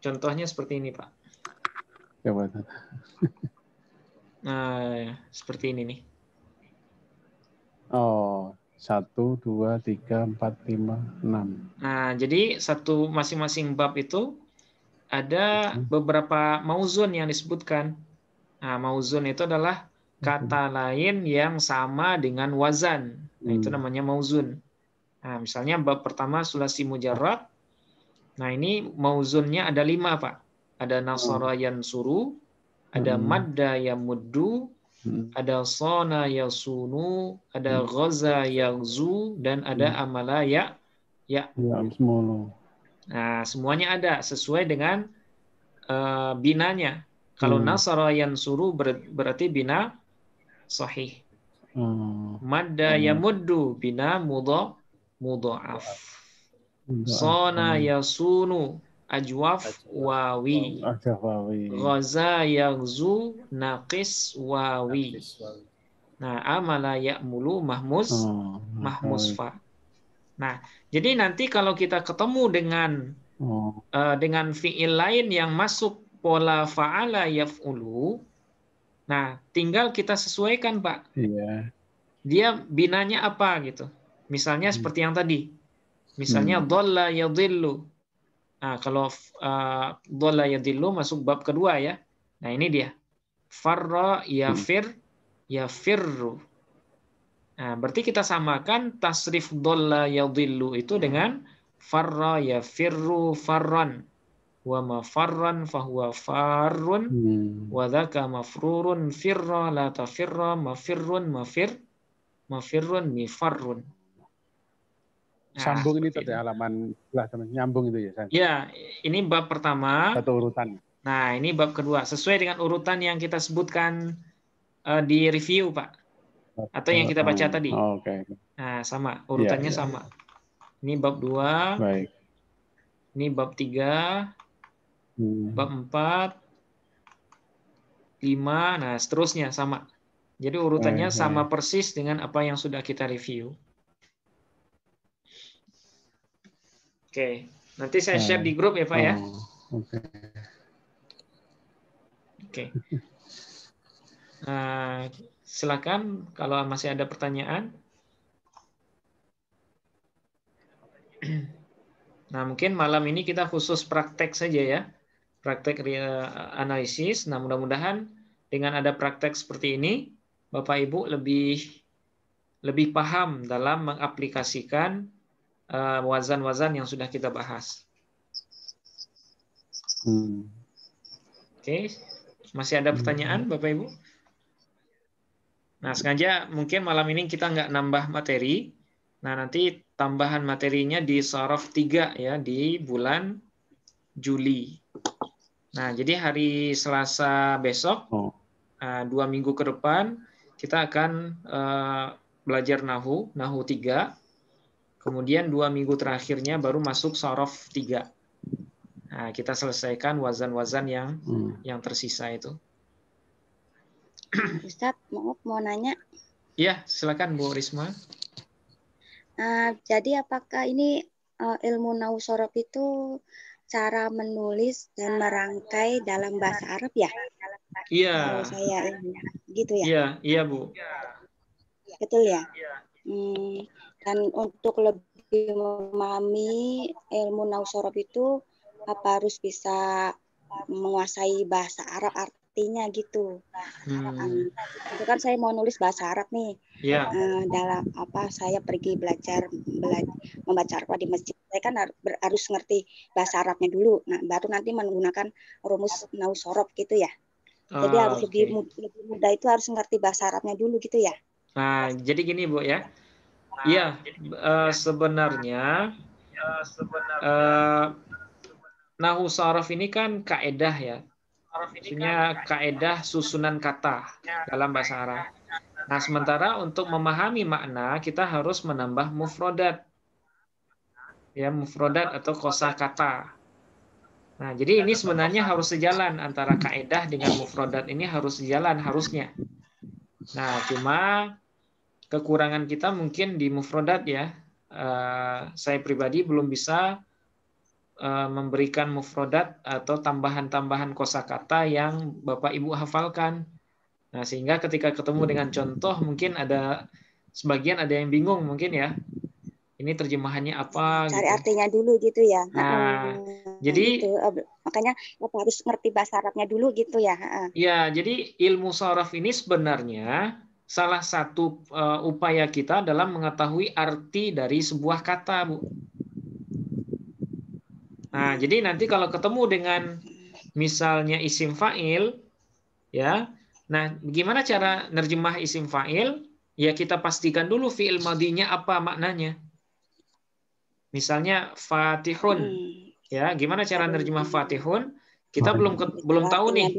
Contohnya seperti ini, Pak. Coba. Nah, seperti ini nih. Oh, 1, 2, 3, 4, 5, 6. Nah, jadi satu masing-masing bab itu ada beberapa mauzun yang disebutkan. Nah, mauzun itu adalah kata lain yang sama dengan wazan. Nah, itu namanya mauzun. Nah, misalnya bab pertama sulasi mujarrad. Nah, ini mauzunnya ada 5, Pak. Ada nasara yansuru, ada madda yamuddu, ada sona yasunu, ada ghaza yaghzu, dan ada amala ya'mulu. Nah, semuanya ada sesuai dengan binanya. Kalau nasara yansuru berarti bina sahih. Madda yamuddu bina mudha'af. Sona yasunu ajwaf wawi. Ghaza yaghzu naqis wawi. Nah, amala ya'mulu mahmus fa. Nah, jadi nanti kalau kita ketemu dengan fiil lain yang masuk pola fa'ala yaf'ulu, nah, tinggal kita sesuaikan, Pak. Iya. Dia binanya apa gitu. Misalnya seperti yang tadi. Misalnya dhalla yadhillu. Nah, kalau dhalla yadhillu masuk bab kedua ya. Nah, ini dia. Farra yafirru. Nah, berarti kita samakan tasrif dhalla yadhillu itu dengan farra yafirru farran. Wa mafarran fahuwa farrun wa dzaka mafrurun firra la tafirra mafirrun mafirrun mifarrun. Sambung ini tadi halaman nyambung itu ya. Ya, ini bab pertama. Satu urutan. Nah, ini bab kedua sesuai dengan urutan yang kita sebutkan di review, Pak. Atau yang kita baca tadi. Oke. Nah, sama, urutannya sama. Ini bab 2. Baik. Ini bab 3. Bab 4, 5, nah seterusnya sama. Jadi urutannya sama persis dengan apa yang sudah kita review. Oke, nanti saya share di grup ya, Pak ya. Oke. Silakan kalau masih ada pertanyaan. Nah, mungkin malam ini kita khusus praktek saja ya. Praktek analisis. Nah, mudah-mudahan dengan ada praktek seperti ini, Bapak Ibu lebih paham dalam mengaplikasikan wazan-wazan yang sudah kita bahas. Oke, masih ada pertanyaan, Bapak Ibu? Nah, sengaja mungkin malam ini kita nggak nambah materi. Nah, nanti tambahan materinya di Sharaf 3 ya, di bulan Juli. Nah, jadi hari Selasa besok, 2 minggu ke depan, kita akan belajar nahu 3. Kemudian 2 minggu terakhirnya baru masuk sorof 3. Nah, kita selesaikan wazan-wazan yang tersisa itu. Ustadz, mau nanya. Iya, silakan Bu Risma. Jadi apakah ini ilmu nahu sorof itu cara menulis dan merangkai dalam bahasa Arab ya? Iya. Kalau saya gitu ya. Iya Bu. Betul ya. Dan untuk lebih memahami ilmu nahu sorof itu apa harus bisa menguasai bahasa Arab artinya gitu. Itu kan saya mau nulis bahasa Arab nih. Iya. Dalam saya pergi membaca Arab di masjid. Saya kan harus ngerti bahasa Arabnya dulu. Nah, baru nanti menggunakan rumus nahu sorof gitu ya. Jadi harus lebih mudah itu harus ngerti bahasa Arabnya dulu gitu ya. Nah, jadi gini Bu ya. Iya, sebenarnya nahu sorof ini kan kaedah ya. Maksudnya kaedah susunan kata dalam bahasa Arab. Nah, sementara untuk memahami makna kita harus menambah mufrodat. Ya, mufrodat atau kosakata. Nah, jadi ini sebenarnya harus sejalan antara kaedah dengan mufrodat ini harus sejalan harusnya. Nah, cuma kekurangan kita mungkin di mufrodat ya. Saya pribadi belum bisa memberikan mufrodat atau tambahan-tambahan kosakata yang Bapak Ibu hafalkan. Nah, sehingga ketika ketemu dengan contoh mungkin sebagian ada yang bingung mungkin ya. Ini terjemahannya apa? Cari gitu. artinya dulu gitu ya. Nah, jadi gitu. Makanya harus ngerti bahasa Arabnya dulu gitu ya. Ya, jadi ilmu sorof ini sebenarnya salah satu upaya kita dalam mengetahui arti dari sebuah kata, Bu. Nah, jadi nanti kalau ketemu dengan misalnya isim fa'il, ya, nah gimana cara nerjemah isim fa'il? Ya kita pastikan dulu fi'il madinya apa maknanya. Misalnya fatihun, ya gimana cara nerjemah fatihun? Kita belum tahu nih.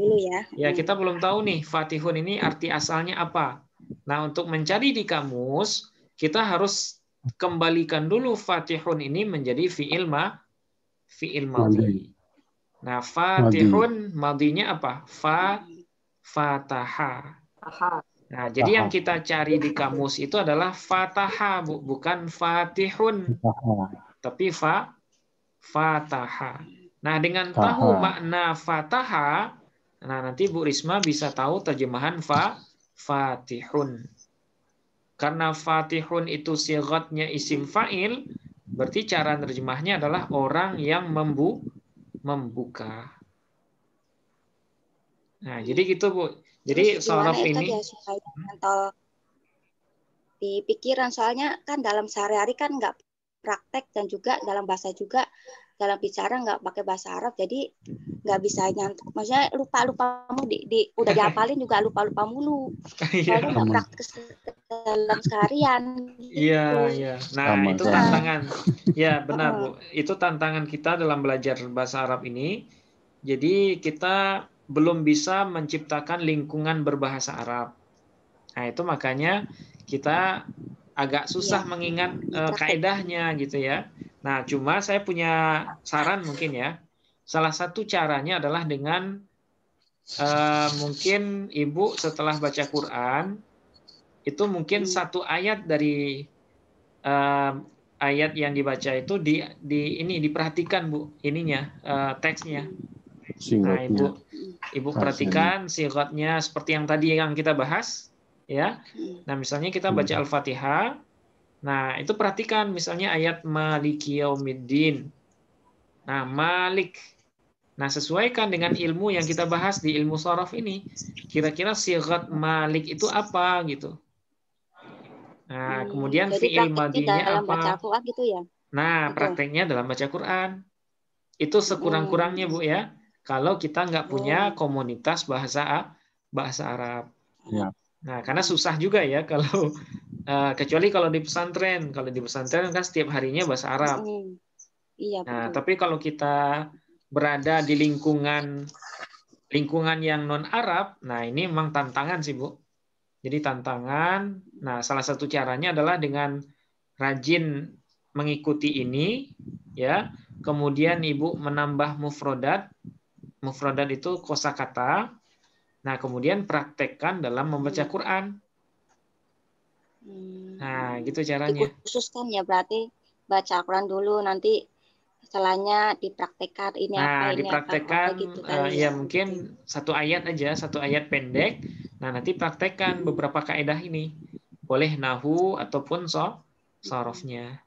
Ya kita belum tahu nih fatihun ini arti asalnya apa. Nah untuk mencari di kamus kita harus kembalikan dulu fatihun ini menjadi fi'il madhi. Nah, fatihun madinya apa? Fataha. Nah, jadi yang kita cari di kamus itu adalah fataha, bukan fatihun. Tapi fataha. Nah, dengan tahu makna fataha, nah nanti Bu Risma bisa tahu terjemahan fatihun. Karena fatihun itu sigatnya isim fa'il, berarti cara nerjemahnya adalah orang yang membuka. Nah, jadi gitu Bu. Jadi sorof ini ya, supaya mental di pikiran, soalnya kan dalam sehari-hari kan nggak praktek dan juga dalam bahasa juga dalam bicara nggak pakai bahasa Arab, jadi nggak bisa nyantuk. Maksudnya lupa mulu udah dihafalin juga lupa mulu. Soalnya nggak praktek dalam seharian. Iya, iya. Nah, itu tantangan. Ya, benar, Bu. Itu tantangan kita dalam belajar bahasa Arab ini. Jadi kita belum bisa menciptakan lingkungan berbahasa Arab. Nah, itu makanya kita agak susah mengingat kaedahnya gitu ya. Nah, cuma saya punya saran mungkin ya. Salah satu caranya adalah dengan mungkin Ibu setelah baca Quran itu mungkin satu ayat dari ayat yang dibaca itu diperhatikan Bu ininya teksnya. Nah, Ibu perhatikan sigatnya seperti yang tadi yang kita bahas ya. Nah, misalnya kita baca Al-Fatihah. Nah, itu perhatikan misalnya ayat Maliki Yaumiddin. Nah, Malik. Nah, sesuaikan dengan ilmu yang kita bahas di ilmu sorof ini. Kira-kira sigat Malik itu apa gitu. Nah, kemudian fi'il madinya apa? Gitu ya? Nah, prakteknya dalam baca Quran. Itu sekurang-kurangnya Bu ya. Kalau kita nggak punya komunitas bahasa Arab. Ya. Nah, karena susah juga ya kalau kecuali kalau di pesantren. Kalau di pesantren kan setiap harinya bahasa Arab. Iya, nah, tapi kalau kita berada di lingkungan yang non Arab, nah ini memang tantangan sih Bu. Jadi tantangan. Nah, salah satu caranya adalah dengan rajin mengikuti ini, ya. Kemudian Ibu menambah mufrodat. Mufrodat itu kosakata. Nah, kemudian praktekkan dalam membaca Quran. Nah, gitu caranya. Dikhususkan ya, berarti baca Quran dulu, nanti setelahnya dipraktekkan ini apa, ini dipraktekkan, apa gitu ya mungkin satu ayat aja, satu ayat pendek. Nah, nanti praktekkan beberapa kaidah ini. Boleh nahu ataupun sorofnya.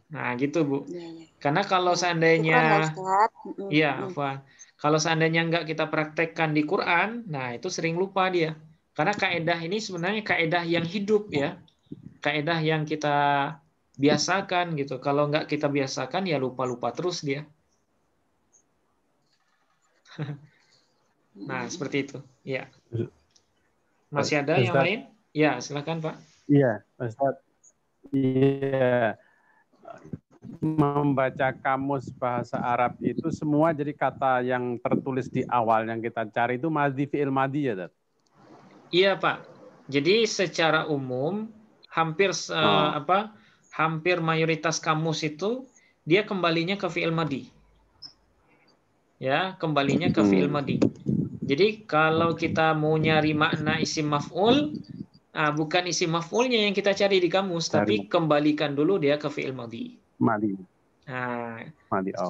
Nah, gitu Bu. Karena kalau seandainya, kalau seandainya nggak kita praktekkan di Quran, nah itu sering lupa dia. Karena kaidah ini sebenarnya kaidah yang hidup ya, kaidah yang kita biasakan gitu. Kalau nggak kita biasakan ya lupa-lupa terus dia. Nah, seperti itu. Ya. Masih ada yang lain? Ya, silakan Pak. Iya, Ustaz. Iya. Membaca kamus bahasa Arab itu semua jadi kata yang tertulis di awal yang kita cari itu madhi fi'il madhi ya, Ustaz? Iya, Pak. Jadi secara umum hampir hampir mayoritas kamus itu dia kembalinya ke fi'il madhi. Ya, kembalinya ke fi'il madhi. Jadi kalau kita mau nyari makna isim maf'ul, bukan isim maf'ulnya yang kita cari di kamus, tapi kembalikan dulu dia ke fi'il madhi. Nah,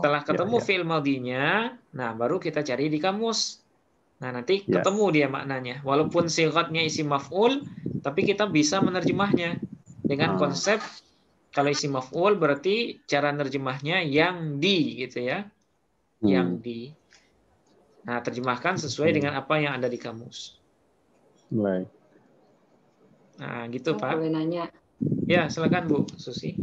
setelah ketemu fi'il madhinya, nah baru kita cari di kamus. Nah, nanti ketemu dia maknanya. Walaupun sighatnya isim maf'ul, tapi kita bisa menerjemahnya dengan konsep kalau isim maf'ul berarti cara nerjemahnya yang di gitu ya. Yang di. Nah, terjemahkan sesuai dengan apa yang ada di kamus. Baik. Nah, gitu Pak. Boleh nanya? Ya, silakan Bu Susi.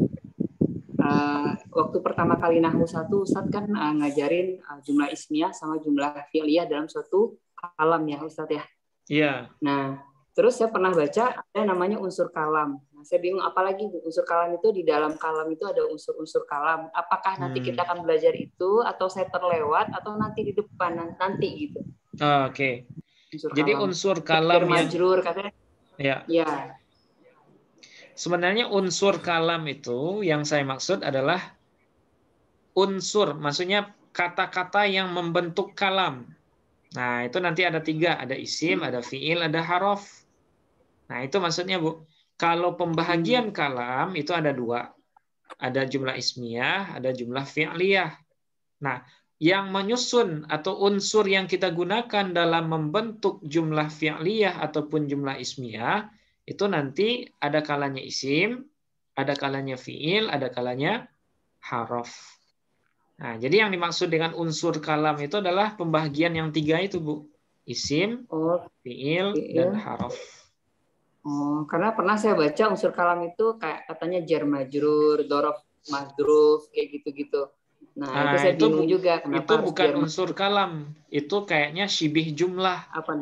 Waktu pertama kali Nahwu 1, Ustadz kan ngajarin jumlah ismiyah sama jumlah fi'liyah dalam suatu kalam ya Ustadz ya. Iya. Nah, terus saya pernah baca ada namanya unsur kalam. Nah, saya bingung apalagi unsur kalam itu, di dalam kalam itu ada unsur-unsur kalam. Apakah nanti kita akan belajar itu atau saya terlewat atau nanti di depan nanti gitu. Oke. Jadi kalam. Unsur kalam yang majrur katanya. Ya. Ya. Sebenarnya unsur kalam itu yang saya maksud adalah unsur, maksudnya kata-kata yang membentuk kalam. Nah, itu nanti ada 3, ada isim, ada fi'il, ada harof. Nah, itu maksudnya Bu. Kalau pembahagian kalam itu ada 2. Ada jumlah ismiyah, ada jumlah fi'liyah. Nah, yang menyusun atau unsur yang kita gunakan dalam membentuk jumlah fi'liyah ataupun jumlah ismiyah, itu nanti ada kalanya isim, ada kalanya fi'il, ada kalanya harof. Nah, jadi yang dimaksud dengan unsur kalam itu adalah pembagian yang 3 itu, Bu. Isim, fi'il, dan harof. Oh, karena pernah saya baca unsur kalam itu kayak katanya jar majrur, dorof madruf, kayak gitu-gitu. Nah, itu saya bingung juga. Kenapa itu bukan unsur kalam. Itu kayaknya syibih jumlah. Apa?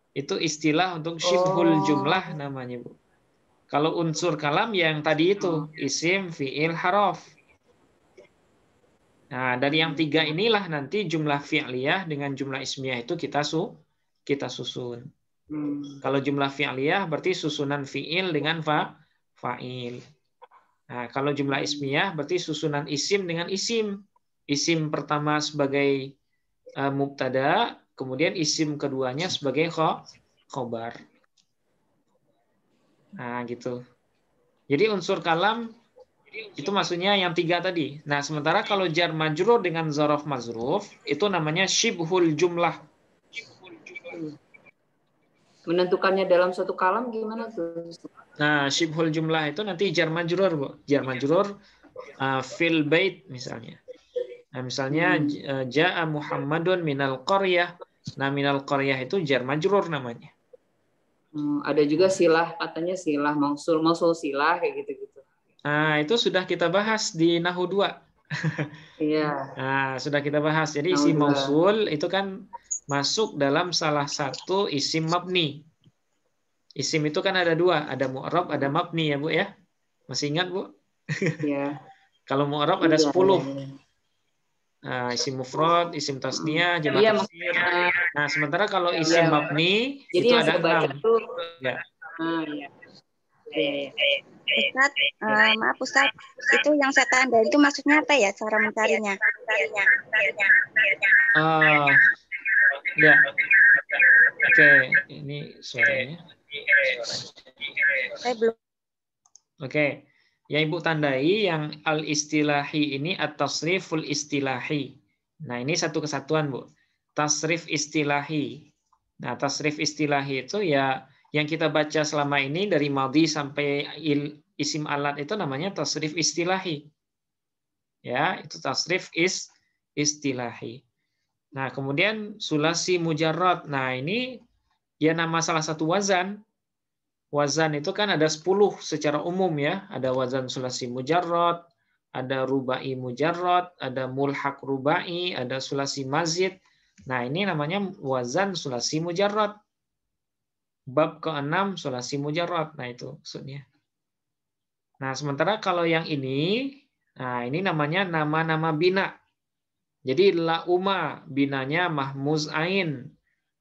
Itu istilah untuk syibhul jumlah namanya, Bu. Kalau unsur kalam yang tadi itu, isim, fi'il, harof. Nah, dari yang 3 inilah nanti jumlah fi'liyah dengan jumlah ismiyah itu kita susun. Kalau jumlah fi'liyah berarti susunan fi'il dengan fa'il. Nah, kalau jumlah ismiyah berarti susunan isim dengan isim. Isim pertama sebagai mubtada, kemudian isim keduanya sebagai khobar. Nah, gitu. Jadi unsur kalam itu maksudnya yang 3 tadi. Nah, sementara kalau jar majrur dengan zaraf mazruf, itu namanya syibhul jumlah. Menentukannya dalam suatu kalam gimana tuh? Nah, syibhul jumlah itu nanti jar majrur, Bu. Jar majrur fil bait misalnya. Nah, misalnya ja'a Muhammadun minal qaryah. Nah, minal qaryah itu jar majrur namanya. Ada juga silah, katanya silah mausul silah kayak gitu-gitu. Nah, itu sudah kita bahas di Nahwu 2. Iya. Nah, sudah kita bahas. Jadi isim mausul itu kan masuk dalam salah satu isim mabni. Isim itu kan ada 2, ada mu'rab, ada mabni ya, Bu ya. Masih ingat, Bu? Iya. Kalau mu'rab ada 10. Isim mufrad, isim tasniyah, jamak Iya, taksir. Nah, sementara kalau isim mabni jadi itu yang ada saya baca 6. tuh Ya. Ustaz, maaf Ustaz, itu yang saya tanda itu maksudnya apa ya cara mencarinya? Ya. Oke, ini suaranya. Saya belum. Oke. Yang Ibu tandai yang al-istilahi ini at-tasriful istilahi. Nah, ini satu kesatuan, Bu. Tasrif istilahi. Nah, tasrif istilahi itu ya yang kita baca selama ini dari madhi sampai isim alat itu namanya tasrif istilahi. Ya, itu tasrif istilahi. Nah, kemudian sulasi mujarrad. Nah, ini ya nama salah satu wazan. Wazan itu kan ada 10 secara umum ya. Ada wazan sulasi mujarrad, ada rubai mujarrad, ada mulhaq rubai, ada sulasi mazid. Nah, ini namanya wazan sulasi mujarrad. Bab ke-6 sulasi mujarrad. Nah, itu maksudnya. Nah, sementara kalau yang ini, nah ini namanya nama-nama bina. Jadi lauma binanya mahmuz ain,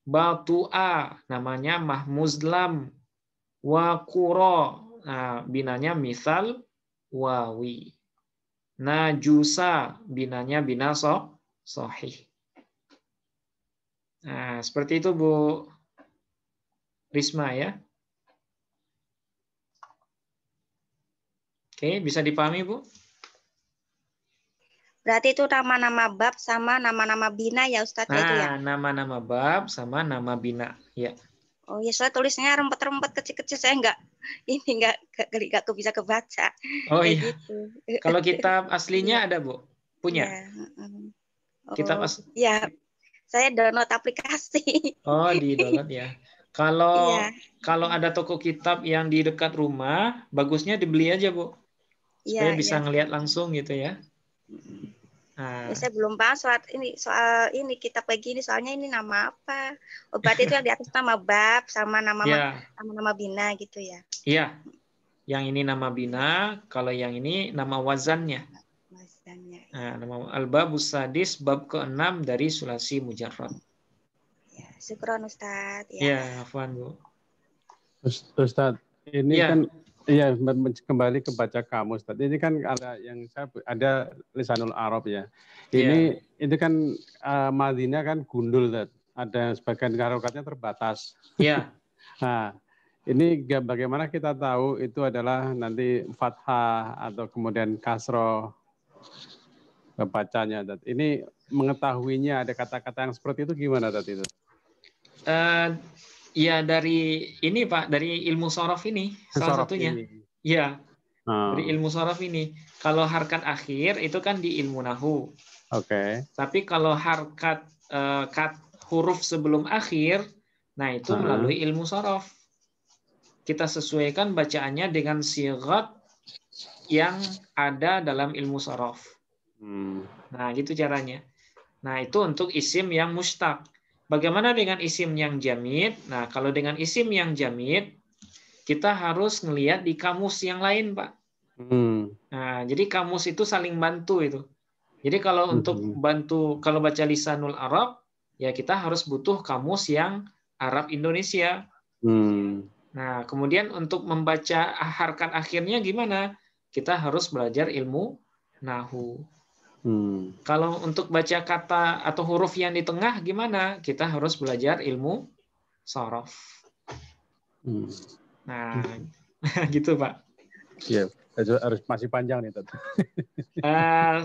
batu'a namanya mahmuz lam, wa qura nah, binanya misal wawi. Najusa binanya bina sahih. Nah, seperti itu Bu Risma ya. Oke, bisa dipahami Bu? Berarti itu nama-nama bab sama nama-nama bina ya Ustadz ya itu ya? Nah, nama-nama bab sama nama bina, ya. Oh ya, soalnya tulisnya rempet-rempet kecil-kecil saya nggak bisa kebaca. Oh kayak iya. gitu. Kalau kitab aslinya ada Bu? Punya? Ya. Kitab ya, saya download aplikasi. Oh, di download ya. Kalau Iya. kalau ada toko kitab yang di dekat rumah, bagusnya dibeli aja Bu, supaya bisa ngelihat langsung gitu ya. Nah. Ya, saya belum paham soal ini kitab kayak gini, soalnya ini nama apa? Oh, berarti itu yang di atas nama bab sama nama bina gitu ya? Iya, yang ini nama bina, kalau yang ini nama wazannya. Nah, nama al-babus sadis bab ke-6 dari sulasi mujarrad. Ya, syukron Ustaz. Ya, afwan Bu. Ustaz, ini kan iya kembali ke baca kamus tadi. Ini kan ada lisanul Arab ya. Ini itu kan madinah kan gundul, ada sebagian harokatnya terbatas. Iya. Nah, ini bagaimana kita tahu itu adalah nanti fathah atau kemudian kasroh bacanya. Ini mengetahuinya ada kata-kata yang seperti itu gimana tadi itu? Ya dari ini Pak, dari ilmu sorof ini salah satunya. Iya. Dari ilmu sorof ini. Kalau harkat akhir itu kan di ilmu nahu. Oke. Tapi kalau harkat huruf sebelum akhir, nah itu melalui ilmu sorof. Kita sesuaikan bacaannya dengan sigat yang ada dalam ilmu sorof. Nah, gitu caranya. Nah, itu untuk isim yang mustaq. Bagaimana dengan isim yang jamid? Nah, kalau dengan isim yang jamid, kita harus ngelihat di kamus yang lain, Pak. Nah, jadi kamus itu saling bantu itu. Jadi kalau untuk bantu, kalau baca lisanul Arab, ya kita harus butuh kamus yang Arab Indonesia. Nah, kemudian untuk membaca harkat akhirnya gimana? Kita harus belajar ilmu nahu. Kalau untuk baca kata atau huruf yang di tengah gimana? Kita harus belajar ilmu sorof. Nah, gitu Pak. Iya, harus masih panjang nih.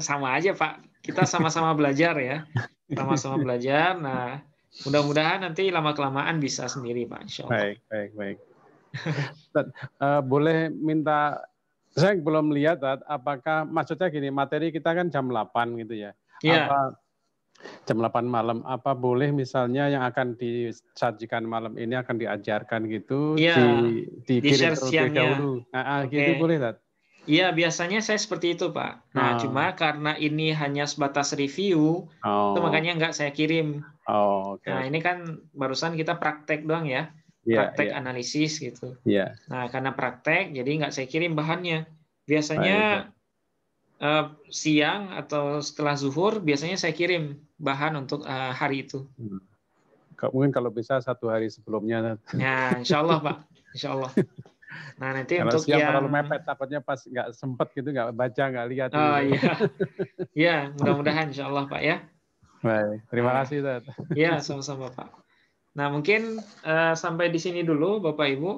Sama aja Pak. Kita sama-sama belajar ya. Sama-sama belajar. Nah, mudah-mudahan nanti lama-kelamaan bisa sendiri Pak. Insya Allah. Baik. Boleh minta, saya belum lihat apakah maksudnya gini, materi kita kan jam 8 gitu ya. Apa jam 8 malam, apa boleh misalnya yang akan disajikan malam ini akan diajarkan gitu, dikirim terlebih dahulu. Gitu boleh Tat? Iya, biasanya saya seperti itu Pak. Nah, cuma karena ini hanya sebatas review, itu makanya nggak saya kirim. Nah, ini kan barusan kita praktek doang ya. Praktek analisis gitu. Nah, karena praktek, jadi nggak saya kirim bahannya. Biasanya siang atau setelah zuhur biasanya saya kirim bahan untuk hari itu. Mungkin kalau bisa 1 hari sebelumnya. Ya, insya Allah Pak, insya Allah. Nah nanti kalau untuk siang yang terlalu mepet, takutnya pas nggak sempet gitu, nggak baca, nggak lihat. Oh gitu. iya, ya mudah-mudahan insya Allah Pak ya. Baik, terima kasih Ustaz. Ya sama-sama Pak. Nah mungkin sampai di sini dulu Bapak Ibu.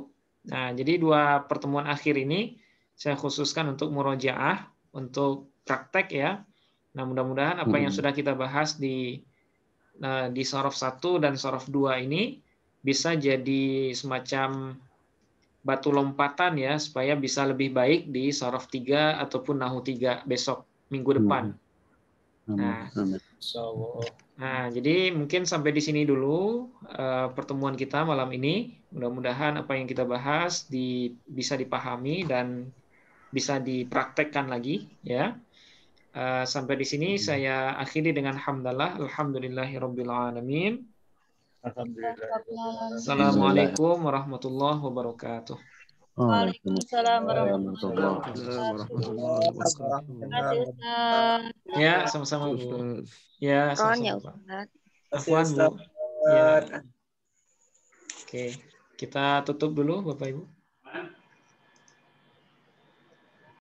Nah jadi 2 pertemuan akhir ini saya khususkan untuk murojaah, untuk praktek ya. Nah mudah-mudahan apa yang sudah kita bahas di Shorof 1 dan Shorof 2 ini bisa jadi semacam batu lompatan ya, supaya bisa lebih baik di Shorof 3 ataupun Nahu 3 besok, minggu depan. Nah, jadi mungkin sampai di sini dulu pertemuan kita malam ini. Mudah-mudahan apa yang kita bahas bisa dipahami dan bisa dipraktekkan lagi ya. Sampai di sini saya akhiri dengan hamdalah, alhamdulillahirabbil alamin. Assalamualaikum warahmatullahi wabarakatuh. Waalaikumsalam warahmatullahi wabarakatuh. Ya, sama-sama Bu. Ya, sama-sama Pak. Afwan Bu. Ya. Oke, kita tutup dulu Bapak Ibu.